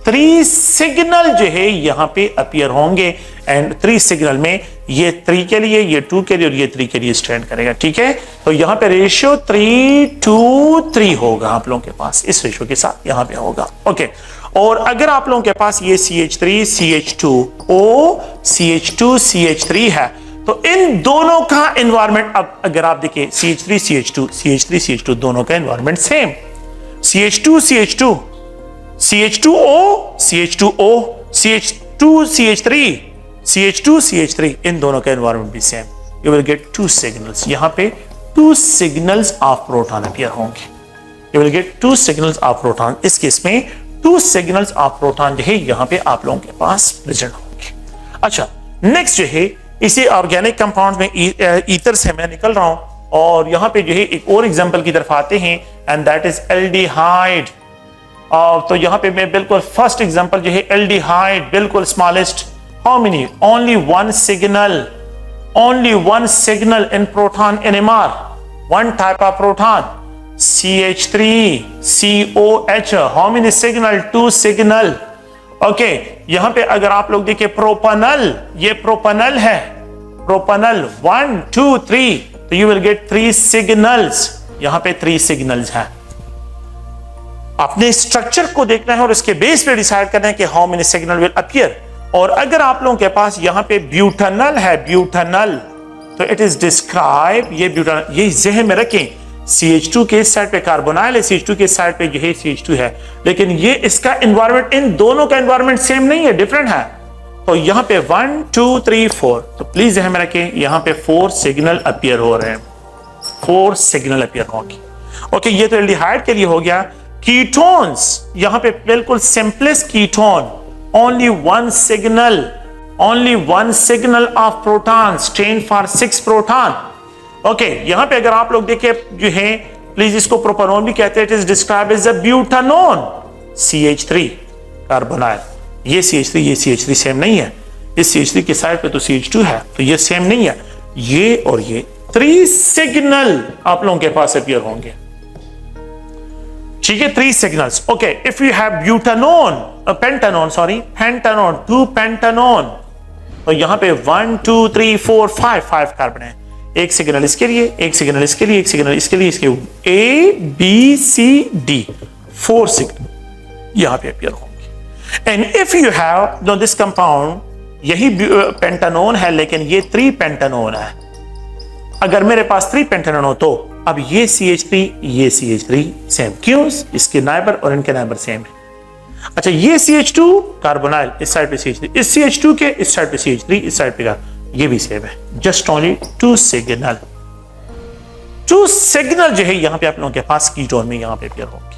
3 सिग्नल जो है यहां पे अपीयर होंगे एंड 3 सिग्नल में ये 3 के लिए, ये 2 के लिए और ये 3 के लिए स्टैंड करेगा। ठीक है, तो यहां पे रेशियो 3:3 होगा आप लोगों के पास, इस रेशियो के साथ यहां पे होगा। ओके, और अगर आप लोगों के पास ये CH3 CH2O CH2 CH3 है, तो इन दोनों का एनवायरनमेंट, अब अगर आप देखिए CH3 CH2 CH3 CH2 दोनों का environment same, CH2 CH2 CH2O CH2O CH2 CH3 CH2 CH3 इन दोनों का एनवायरनमेंट भी same. You will gate 2 signals, यहां पे 2 सिग्नल्स ऑफ प्रोटॉन अपीयर होंगे। You will gate 2 signals of proton, इस केस में 2 सिग्नल्स ऑफ प्रोटॉन जो है यहां पे आप लोगों के पास प्रेजेंट होंगे। अच्छा, नेक्स्ट जो है इसी ऑर्गेनिक कंपाउंड में ईथर से मैं निकल रहा हूं और यहां पे जो है एक और एग्जांपल की तरफ आते हैं एंड दैट इज एल्डिहाइड। तो यहां पे मैं बिल्कुल फर्स्ट एग्जांपल जो है एल्डिहाइड, बिल्कुल smallest, how many, only one signal in proton NMR, one type of proton CH3COH, how many signal, 2 signal. Okay, यहां पे अगर आप लोग देखिए प्रोपनल, ये प्रोपनल है, प्रोपनल 1 2 3, तो यू विल गेट 3 सिग्नल्स, यहां पे 3 सिग्नल्स हैं। अपने स्ट्रक्चर को देखना है और इसके बेस पे डिसाइड करना है कि how many signal will appear. और अगर आप लोगों के पास यहां पे ब्यूटानल है, ब्यूटानल, तो इट इज डिस्क्राइब, ये ब्यूटानल, ये ज़हन में रखें, CH2 के साइड पे कार्बोनाइल है, CH2 के साइड पे जो है CH2 है, लेकिन ये इसका एनवायरनमेंट, इन दोनों का एनवायरनमेंट सेम नहीं है, डिफरेंट है। तो यहां पे 1 2 3 4, तो प्लीज ध्यान में रखें यहां पे 4 सिग्नल अपीयर हो रहे हैं, 4 सिग्नल अपीयर होंगे। ओके, ये तो एल्डिहाइड के लिए हो गया। कीटोन्स, यहां पे बिल्कुल simplest ketone, only one signal of proton strain for 6 proton. Okay, यहां पे अगर आप लोग देखिए जो है, प्लीज इसको प्रोपेनोन भी कहते हैं, it is described as a butanone, CH3 carbonyl, ये CH3 सेम नहीं है, इस CH3 के साइड पे तो CH2 है, तो ये सेम नहीं है, ये और ये 3 सिग्नल आप लोगों के पास अपीयर होंगे। ठीक है, 3 signals. Okay, if you have butanone, pentanone, 2 pentanone, तो यहां पे 1 2 3 4 5 कार्बन है, एक सिग्नल इसके लिए, एक सिग्नल इसके लिए, एक सिग्नल इसके लिए, इसके ABCD 4 सिग्नल यहां पे अपीयर होंगे। And if you have no this compound, यही पेंटानोन है लेकिन ये 3 पेंटानोन है, अगर मेरे पास 3 पेंटानोन हो तो अब ये CH3 सेम, क्यों, इसके नाइबर और इनके नाइबर सेम है। अच्छा, ये CH2 कार्बोनाइल, इस साइड पे CH3, इस CH2 के इस साइड पे CH3, इस साइड पे ये भी सेम है, जस्ट ओनली 2 सिग्नल जो है यहां पे आप लोगों के पास कीटोन में यहां पे अपीयर होंगे।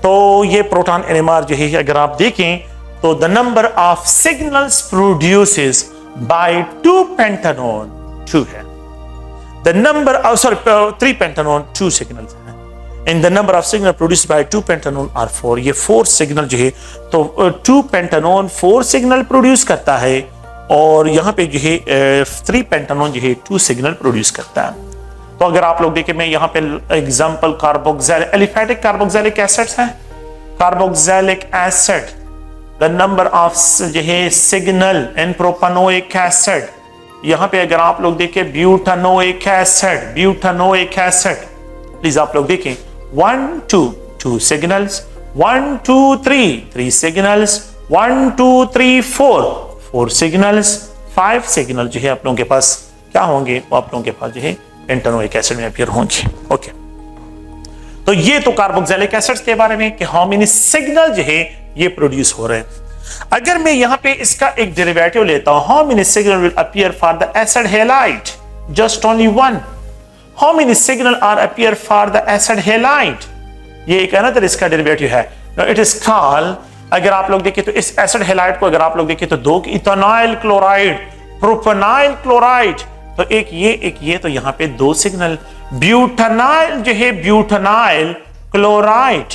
तो ये प्रोटॉन NMR जो है अगर आप देखें तो the number of signals produces by 2 pentanone 2 है, the number of 3 pentanone 2 signals हैं, and the number of signal produced by 2 pentanone are 4, ये 4 सिग्नल जो है, तो 2 पेंटानोन 4 सिग्नल प्रोड्यूस करता है और यहां पे जो है 3 पेंटानोन जो है 2 सिग्नल प्रोड्यूस करता है। तो अगर आप लोग देखें, मैं यहां पे example carboxylic aliphatic carboxylic acids हैं, carboxylic acid, the number of जो है सिग्नल इन प्रोपेनोइक एसिड, यहां पे अगर आप लोग देखें ब्यूटानोइक एसिड, प्लीज आप लोग देखें 1 2 सिग्नल्स, 1 2 3 सिग्नल्स, 1 2 3 4 सिग्नल्स, 5 सिग्नल जो है आप लोगों के पास क्या होंगे, वो आप लोगों के पास जो है पेंटानोइक एसिड में अपीयर होंगे। ओके, तो ये तो कार्बोक्सिलिक एसिड्स के बारे में कि हाउ मेनी सिग्नल जो है ये प्रोड्यूस हो रहे हैं। अगर मैं यहां पे इसका एक डेरिवेटिव लेता हूं, how many signal will appear for the acid halide, just only 1, how many signal are appear for the acid halide, ये एक अनदर इसका डेरिवेटिव है, इट इज कॉल्ड, अगर आप लोग देखें तो इस एसिड हैलाइड को अगर आप लोग देखें तो 2 इथेनॉल क्लोराइड, प्रोपेनाइल क्लोराइड, तो एक ये, तो यहां पे 2 सिग्नल, ब्यूटानाइल जो है butanoyl chloride,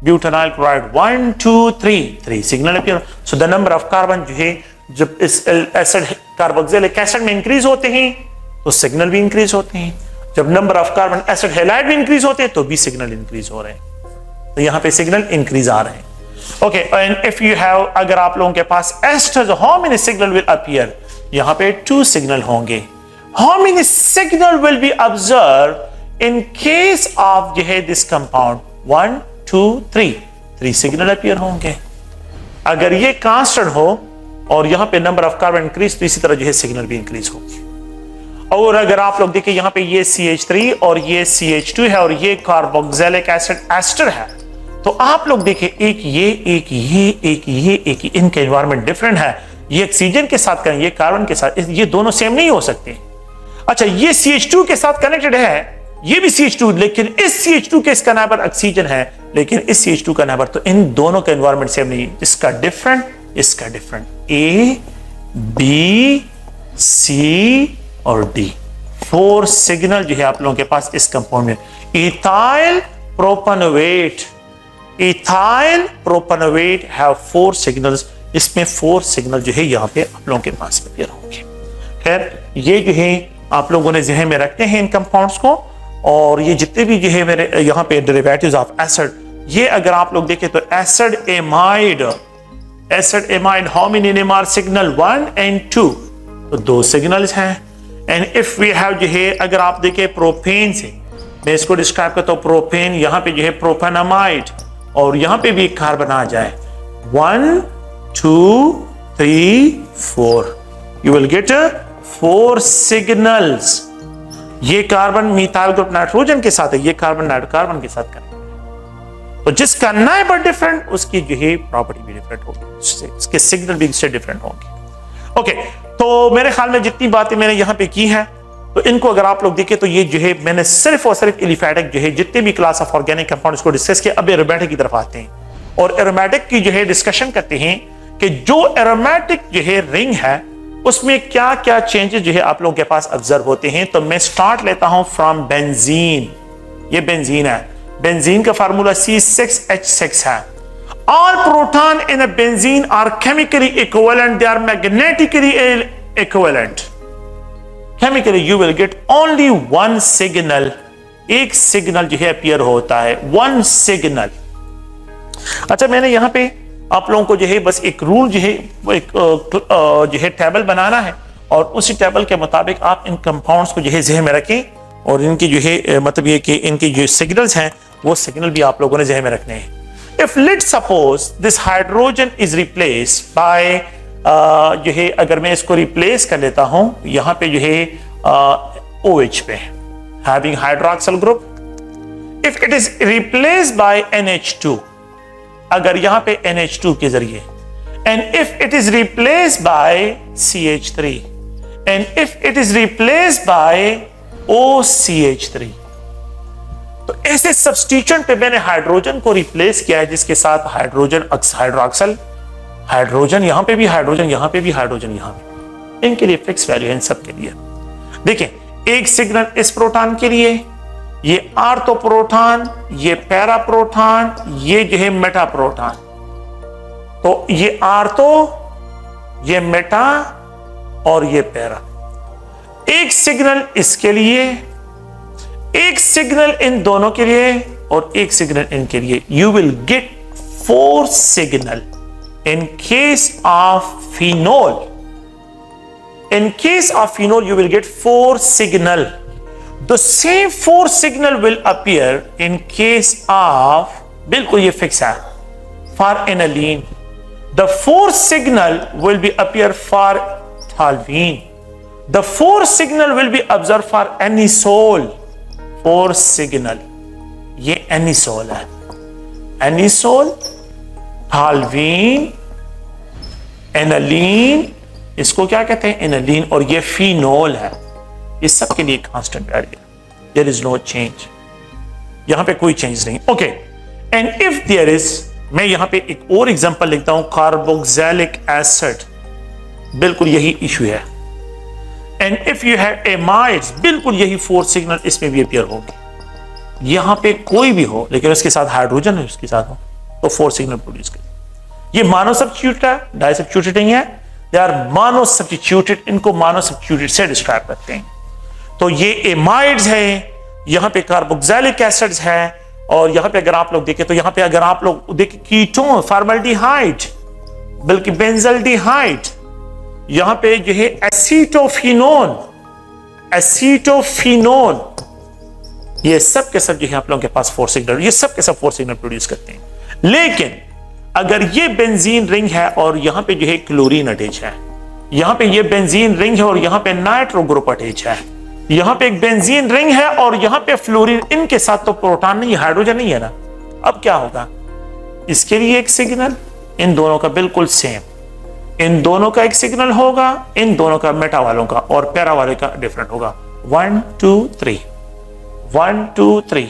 butanoyl chloride 1 2 3 signal appear. So the number of carbon जो है जब इस एसिड कार्बोक्सिलिक एसिड में इंक्रीज होते हैं तो सिग्नल भी इंक्रीज होते हैं, जब number of carbon acid halide में इंक्रीज होते हैं तो भी सिग्नल इंक्रीज हो रहे हैं, तो यहां पे सिग्नल इंक्रीज आ रहे हैं। Okay, and if you have, अगर आप लोगों के पास esters, how many signal will appear, यहां पे 2 सिग्नल होंगे। How many signal will be observe in case of जो है दिस कंपाउंड, 1 2 3 सिग्नल अपीयर होंगे। अगर ये कांस्टेंट हो और यहां पे नंबर ऑफ कार्बन इंक्रीज तो इसी तरह जो है सिग्नल भी इंक्रीज होगी। और अगर आप लोग देखिए यहां पे ये CH3 और ये CH2 है और ये कार्बोक्सिलिक एसिड एस्टर है, तो आप लोग देखिए एक ये इनके एनवायरनमेंट डिफरेंट है, ये ऑक्सीजन के साथ करें, ये कार्बन के साथ, ये दोनों सेम नहीं हो सकते। अच्छा, ये CH2 के साथ कनेक्टेड है, ये भी CH2, लेकिन इस CH2 के इसका नेबर ऑक्सीजन है, लेकिन इस CH2 का नेबर, तो इन दोनों का एनवायरनमेंट सेम नहीं, इसका डिफरेंट, इसका डिफरेंट। A, B, C और D, 4 सिग्नल जो है आप लोगों के पास इस कंपाउंड में। इथाइल प्रोपेनोवेट हैव 4 सिग्नल्स, इसमें 4 सिग्नल जो है यहाँ पे आप लोगों के पास अपीयर होंगे। खैर, ये जो है आप लोगों ने ज़हन में रखते हैं इन कंपाउंड्स को, और ये जितने भी जो है मेरे यहाँ पे डेरिवेटिव्स ऑफ एसिड, ये अगर आप लोग देखें तो acid amide, how many NMR signal, 1 and 2, तो 2 सिग्नल्स हैं। एंड इफ वी हैव जो है, अगर आप देखें प्रोपेन से, मैं इसको डिस्क्राइब करता हूं, प्रोपेन, यहाँ पे जो है प्रोपेनामाइड, और यहाँ पे भी एक कार्बन आ जाए, 1 2 3 4, यू विल गेट 4 सिग्नल्स। ये कार्बन मिथाइल ग्रुप नाइट्रोजन के साथ है, ये कार्बन नाइट्रोकार्बन के साथ कनेक्टेड है, तो जिसका नेबर डिफरेंट उसकी जो है प्रॉपर्टी भी डिफरेंट होगी, इसके सिग्नल भी इससे डिफरेंट होंगे। ओके, तो मेरे ख्याल में जितनी बातें मैंने यहाँ पे की है, तो इनको अगर आप लोग देखें तो ये जो है मैंने सिर्फ और सिर्फ एलिफैटिक जो है जितने भी क्लास ऑफ ऑर्गेनिक कंपाउंड्स को डिस्कस किया। अब एरोमेटिक की तरफ आते हैं और एरोमेटिक की जो है डिस्कशन करते हैं कि जो एरोमेटिक जो है रिंग है उसमें क्या क्या चेंजेस जो है आप लोगों के पास ऑब्जर्व होते हैं। तो मैं स्टार्ट लेता हूं फ्रॉम बेंजीन। ये बेंजीन है, बेंजीन का फार्मूला C6H6 है। All proton in a benzene are chemically equivalent, they are magnetically equivalent. Chemically you will get only one signal, एक सिग्नल जो है अपीयर होता है, one signal। अच्छा, मैंने यहां पे आप लोगों को जो है बस एक रूल जो है एक जो है टेबल बनाना है, और उसी टेबल के मुताबिक आप इन कंपाउंड्स को जो है ज़हन में रखें, और इनकी जो है मतलब ये कि इनकी जो सिग्नल्स हैं वो सिग्नल भी आप लोगों ने ज़हन में रखने हैं। If let's suppose this hydrogen is replaced by जो है, अगर मैं इसको रिप्लेस कर लेता हूं यहां पे जो है OH पे, having hydroxyl group, if it is replaced by NH2, अगर यहां पे NH2 के जरिए, and if it is replaced by CH3, and if it is replaced by OCH3, तो ऐसे सब्स्टिट्यूएंट पे मैंने हाइड्रोजन को रिप्लेस किया है जिसके साथ हाइड्रोजन हाइड्रोक्सल, हाइड्रोजन यहां पे भी, हाइड्रोजन यहां पे भी, हाइड्रोजन यहां पे, इनके लिए फिक्स वैल्यू है इन सब के लिए। देखें, एक सिग्नल इस प्रोटॉन के लिए, ये आर्थो प्रोटॉन, ये पैरा प्रोटॉन, ये जो है मेटा प्रोटॉन, तो ये आर्थो, ये मेटा और ये पैरा। एक सिग्नल इसके लिए, एक सिग्नल इन दोनों के लिए, और एक सिग्नल इनके लिए। You will get 4 signal in case of phenol. In case of phenol you will get 4 signal. The same 4 signal will appear in case of, बिल्कुल ये फिक्स है, for aniline. The 4 signal will be appear for toluene. The 4 signal will be observe for anisole. 4 signal, ये एनिसोल है, एनिसोल, थालवीन, एनालीन, इसको क्या कहते हैं, एनालीन, और ये फिनोल है। ये सब के लिए constant value, there is no change, यहां पे कोई चेंज नहीं। Okay, and if there is, मैं यहां पे एक और एग्जांपल लिखता हूं, कार्बोक्सिलिक एसिड, बिल्कुल यही इशू है। And if you have amides, बिल्कुल यही 4 सिग्नल इसमें भी अपीयर होंगे। यहां पे कोई भी हो लेकिन उसके साथ हाइड्रोजन है, उसके साथ हो, तो 4 सिग्नल प्रोड्यूस करेगा। ये मानो सब्स्टिट्यूटेड है, डाई सब्स्टिट्यूटेड नहीं है, दे आर मानो सब्स्टिट्यूटेड, इनको मानो सब्स्टिट्यूटेड से डिस्क्राइब करते हैं। तो ये एमाइड्स है, यहां पे कार्बोक्सिलिक एसिड्स है, और यहां पे अगर आप लोग देखें तो यहां पे अगर आप लोग देखें कीटोन, फॉर्मल्डिहाइड, बल्कि बेंजल्डिहाइड, यहां पे जो है एसीटोफिनोल, एसीटोफिनोल, ये सब के सब जो है आप लोगों के पास 4 सिग्नल, ये सब के सब 4 सिग्नल प्रोड्यूस करते हैं। लेकिन अगर ये बेंजीन रिंग है और यहां पे जो है क्लोरीन अटैच है, यहां पे ये बेंजीन रिंग है और यहां पे नाइट्रो ग्रुप अटैच है, यहां पे एक बेंजीन रिंग है और यहां पे फ्लोरीन, इनके साथ तो प्रोटॉन नहीं, हाइड्रोजन नहीं है ना, अब क्या होगा? इसके लिए एक सिग्नल, इन दोनों का बिल्कुल सेम, इन दोनों का एक सिग्नल होगा, इन दोनों का मेटा वालों का और पैरा वाले का डिफरेंट होगा। 1 2 3 1 2 3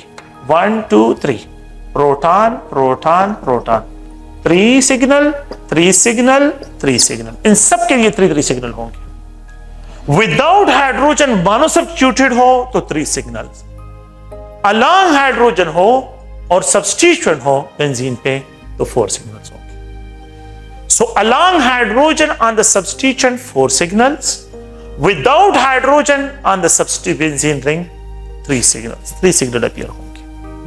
1 2 3 proton proton proton, 3 signal 3 signal 3 signal, इन सब के लिए 3 सिग्नल होंगे। विदाउट हाइड्रोजन मानो सब्स्टिट्यूटेड हो तो 3 सिग्नल्स, अलॉन्ग हाइड्रोजन हो और सब्स्टिट्यूशन हो बेंजीन पे तो 4 सिग्नल्स होंगे। So along hydrogen on the substitution 4 signals, without hydrogen on the substitute benzene ring 3 signals, 3 signal appear होंगे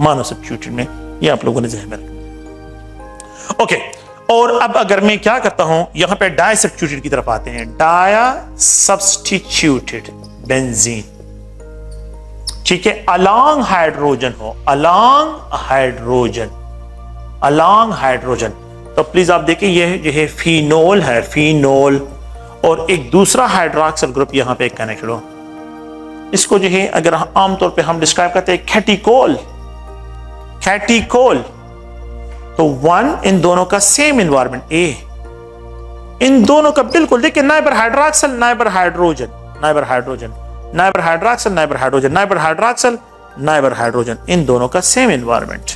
मानो सब्स्टिट्यूटेड में, ये आप लोगों ने ध्यान में रखना। ओके, और अब अगर मैं क्या करता हूं, यहां पे डाई सब्स्टिट्यूटेड की तरफ आते हैं, डाया सब्स्टिट्यूटेड बेंजीन, ठीक है, अलॉन्ग हाइड्रोजन हो, अलॉन्ग हाइड्रोजन, अलॉन्ग हाइड्रोजन, तो प्लीज आप देखिए ये है फिनोल है, फिनोल, और एक दूसरा हाइड्रोक्सिल ग्रुप यहां पे कनेक्टेड हो, इसको जो है अगर आमतौर पे हम डिस्क्राइब करते हैं कैटिकोल, कैटिकोल, तो 1 इन दोनों का सेम एनवायरनमेंट ए, इन दोनों का बिल्कुल देखिए, neighbour hydroxyl neighbour hydrogen, neighbour hydrogen, neighbour hydroxyl neighbour hydrogen, neighbour hydroxyl neighbour hydrogen, इन दोनों का सेम एनवायरनमेंट,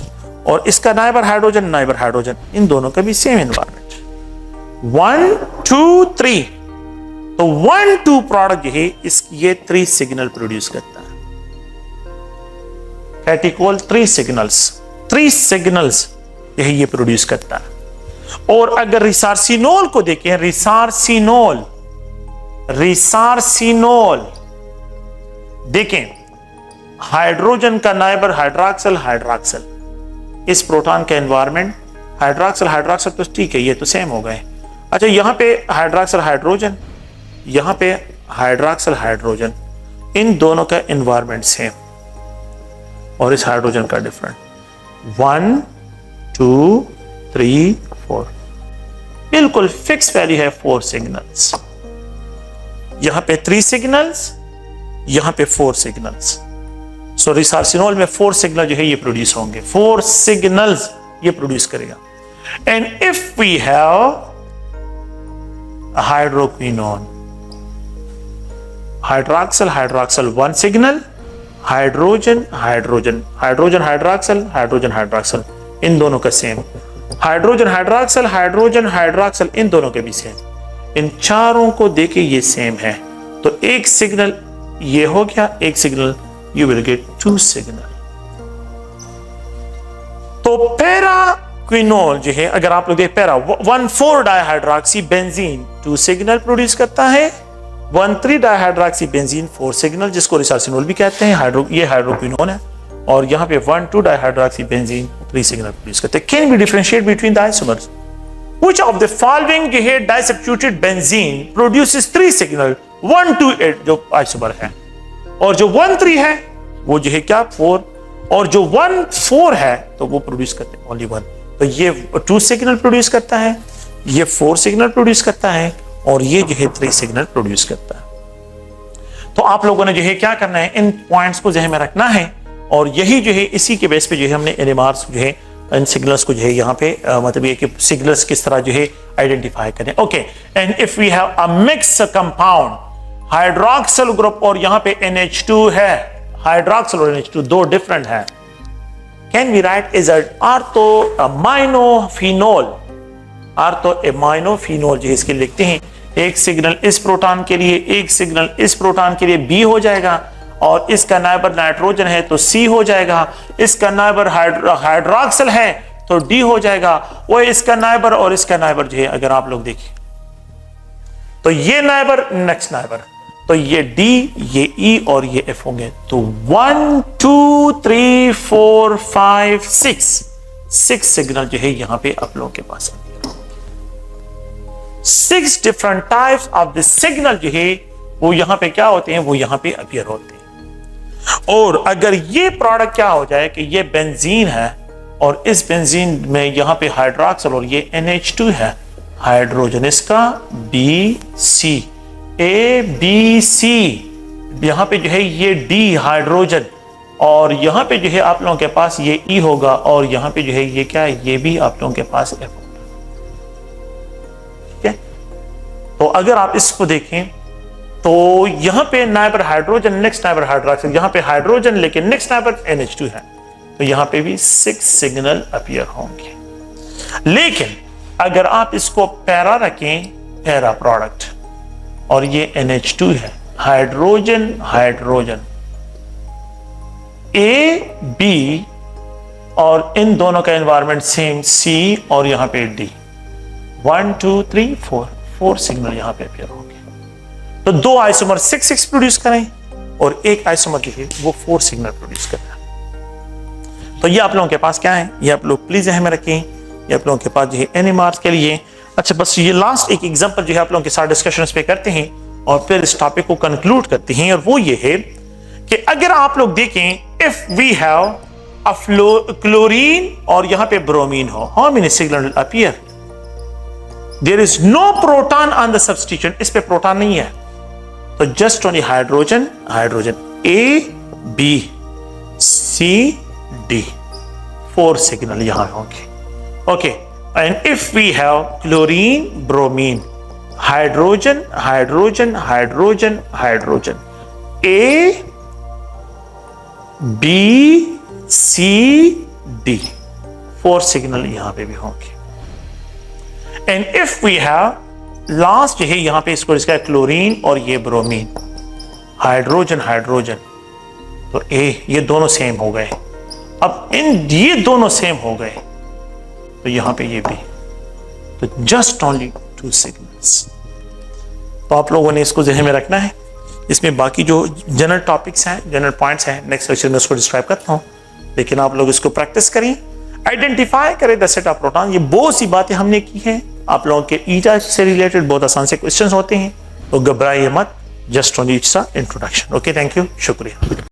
और इसका नाइबर हाइड्रोजन नाइबर हाइड्रोजन, इन दोनों का भी सेम एनवायरनमेंट। 1 2 3, तो 1 2 प्रोडक्ट है इस, ये 3 सिग्नल प्रोड्यूस करता है। कैटिकोल 3 सिग्नल्स यही ये प्रोड्यूस करता है। और अगर रिसार्सिनोल को देखें, रिसार्सिनोल, रिसार्सिनोल देखें, हाइड्रोजन का नाइबर हाइड्रोक्सिल हाइड्रोक्सिल, इस प्रोटॉन का एनवायरनमेंट हाइड्रोक्सिल हाइड्रोक्सिल, तो ठीक है ये तो सेम हो गए। अच्छा, यहां पे हाइड्रोक्सिल हाइड्रोजन, यहां पे हाइड्रोक्सिल हाइड्रोजन, इन दोनों का एनवायरनमेंट सेम और इस हाइड्रोजन का डिफरेंट। 1 2 3 4, बिल्कुल फिक्स वैल्यू है 4 सिग्नल्स, यहां पे 3 सिग्नल्स, यहां पे 4 सिग्नल्स। सो रिसार्सिनोल में 4 सिग्नल जो है ये प्रोड्यूस होंगे, 4 सिग्नल्स ये प्रोड्यूस करेगा। And if we have hydroquinone, hydroxyl hydroxyl 1 signal, hydrogen hydrogen, hydrogen hydroxyl, hydrogen hydroxyl, इन दोनों का same, hydrogen hydroxyl, hydrogen hydroxyl, इन दोनों के भी सेम, इन चारों को देके ये सेम है, तो एक सिग्नल ये हो गया, एक signal, you will get 2 signal. तो पैराक्विनोल जो है, अगर आप लोग देखें, para 1,4 dihydroxy benzene 2 signal produce करता है, 1,3 डाइहाइड्रोक्सी बेंजीन 4 सिग्नल, जिसको रिसार्सिनोल भी कहते हैं, ये हाइड्रोक्विनोन है, और यहां पे 1,2 डाइहाइड्रोक्सी बेंजीन 3 सिग्नल प्रोड्यूस करते हैं। Can we differentiate between the isomers? Which of the following जो है डाइसब्स्टिट्यूटेड बेंजीन प्रोड्यूसेस 3 सिग्नल? 1 2 8 जो आइसोमर है, और जो 1 3 है वो जो है क्या 4, और जो 1 4 है तो वो प्रोड्यूस करते हैं ओनली 1। तो ये 2 सिग्नल प्रोड्यूस करता है, ये 4 सिग्नल प्रोड्यूस करता है, और ये जो है 3 सिग्नल प्रोड्यूस करता है। तो आप लोगों ने जो है क्या करना है, इन पॉइंट्स को ज़हन में रखना है, और यही जो है इसी के बेस पे जो है हमने एनएमआर्स जो है इन सिग्नल्स को जो है यहाँ पे मतलब ये कि सिग्नल्स किस तरह जो है आइडेंटिफाई करें। Okay, and if we have a mix compound, hydroxyl group और यहाँ पे NH2 है, हाइड्रोक्सिल और NH2 दो डिफरेंट है, can we write is ortho aminophenol, ortho aminophenol जो है इसके लिखते हैं, एक सिग्नल इस प्रोटॉन के लिए, एक सिग्नल इस प्रोटॉन के लिए B हो जाएगा, और इसका नाइबर नाइट्रोजन है तो C हो जाएगा, इसका नाइबर हाइड्रोक्सिल है तो डी हो जाएगा। वो इसका नाइबर और इसका नाइबर जो है अगर आप लोग देखिए तो ये नाइबर नेक्स्ट नाइबर, तो ये डी, ये ई और ये एफ होंगे। तो 1 2 3 4 5 6 सिग्नल जो है यहां पे आप लोगों के पास 6 different types of the signal जो है वो यहां पे क्या होते हैं, वो यहां पे अपीयर होते हैं। और अगर ये प्रोडक्ट क्या हो जाए कि ये बेंजीन है और इस बेंजीन में यहां पे हाइड्रोक्सिल और ये NH2 है, हाइड्रोजन इसका BC, ABC, यहां पे जो है ये D हाइड्रोजन और यहां पे जो है आप लोगों के पास ये E होगा और यहां पे जो है ये क्या है, ये भी आप लोगों के पास F होगा। ठीक है, तो अगर आप इसको देखें तो यहां पे neighbour hydrogen, next neighbour hydroxyl, यहां पे हाइड्रोजन लेकिन नेक्स्ट नाइबर NH2 है, तो यहां पे भी 6 सिग्नल अपीयर होंगे। लेकिन अगर आप इसको पैरा रखें, पैरा प्रोडक्ट, और ये NH2 है, हाइड्रोजन हाइड्रोजन A B और इन दोनों का एनवायरमेंट सेम C और यहां पे D, 1 2 3 4 सिग्नल यहां पे अपीयर होंगे। तो दो आइसोमर 6 प्रोड्यूस करें और एक आइसोमर देखिए वो 4 सिग्नल प्रोड्यूस कर रहा है। तो ये आप लोगों के पास क्या है, ये आप लोग प्लीज ध्यान में रखें, ये आप लोगों के पास जो है NMR के लिए। अच्छा, बस ये लास्ट एक एग्जांपल जो है आप लोगों के साथ डिस्कशन पे करते हैं और फिर इस टॉपिक को कंक्लूड करते हैं, और वो ये है कि अगर आप लोग देखें, if we have a chlorine और यहां पे ब्रोमीन हो, how many signal will appear? There is no proton on the substituent, इस पे प्रोटॉन नहीं है, तो just only hydrogen hydrogen, A B C D, 4 signal यहां होंगे। Okay, and if we have chlorine bromine, hydrogen hydrogen hydrogen hydrogen, A B C D, 4 signal यहां पे भी होंगे। And if we have last जो है यहां पे इसको इसका क्लोरीन और ये ब्रोमीन, हाइड्रोजन हाइड्रोजन, तो A, ये दोनों सेम हो गए। अब इन ये दोनों सेम हो गए तो यहां पे ये भी, तो जस्ट ओनली 2 सिग्नल्स। तो आप लोगों ने इसको ज़हन में रखना है। इसमें बाकी जो जनरल टॉपिक्स हैं, जनरल पॉइंट्स हैं, नेक्स्ट लेक्चर में उसको डिस्क्राइब करता हूं, लेकिन आप लोग इसको प्रैक्टिस करें, आइडेंटिफाई करें द सेट ऑफ प्रोटॉन। ये बहुत सी बातें हमने की हैं, आप लोगों के ईटा से रिलेटेड बहुत आसान से क्वेश्चंस होते हैं, तो घबराइए मत, just only it's a introduction. Okay, thank you, शुक्रिया।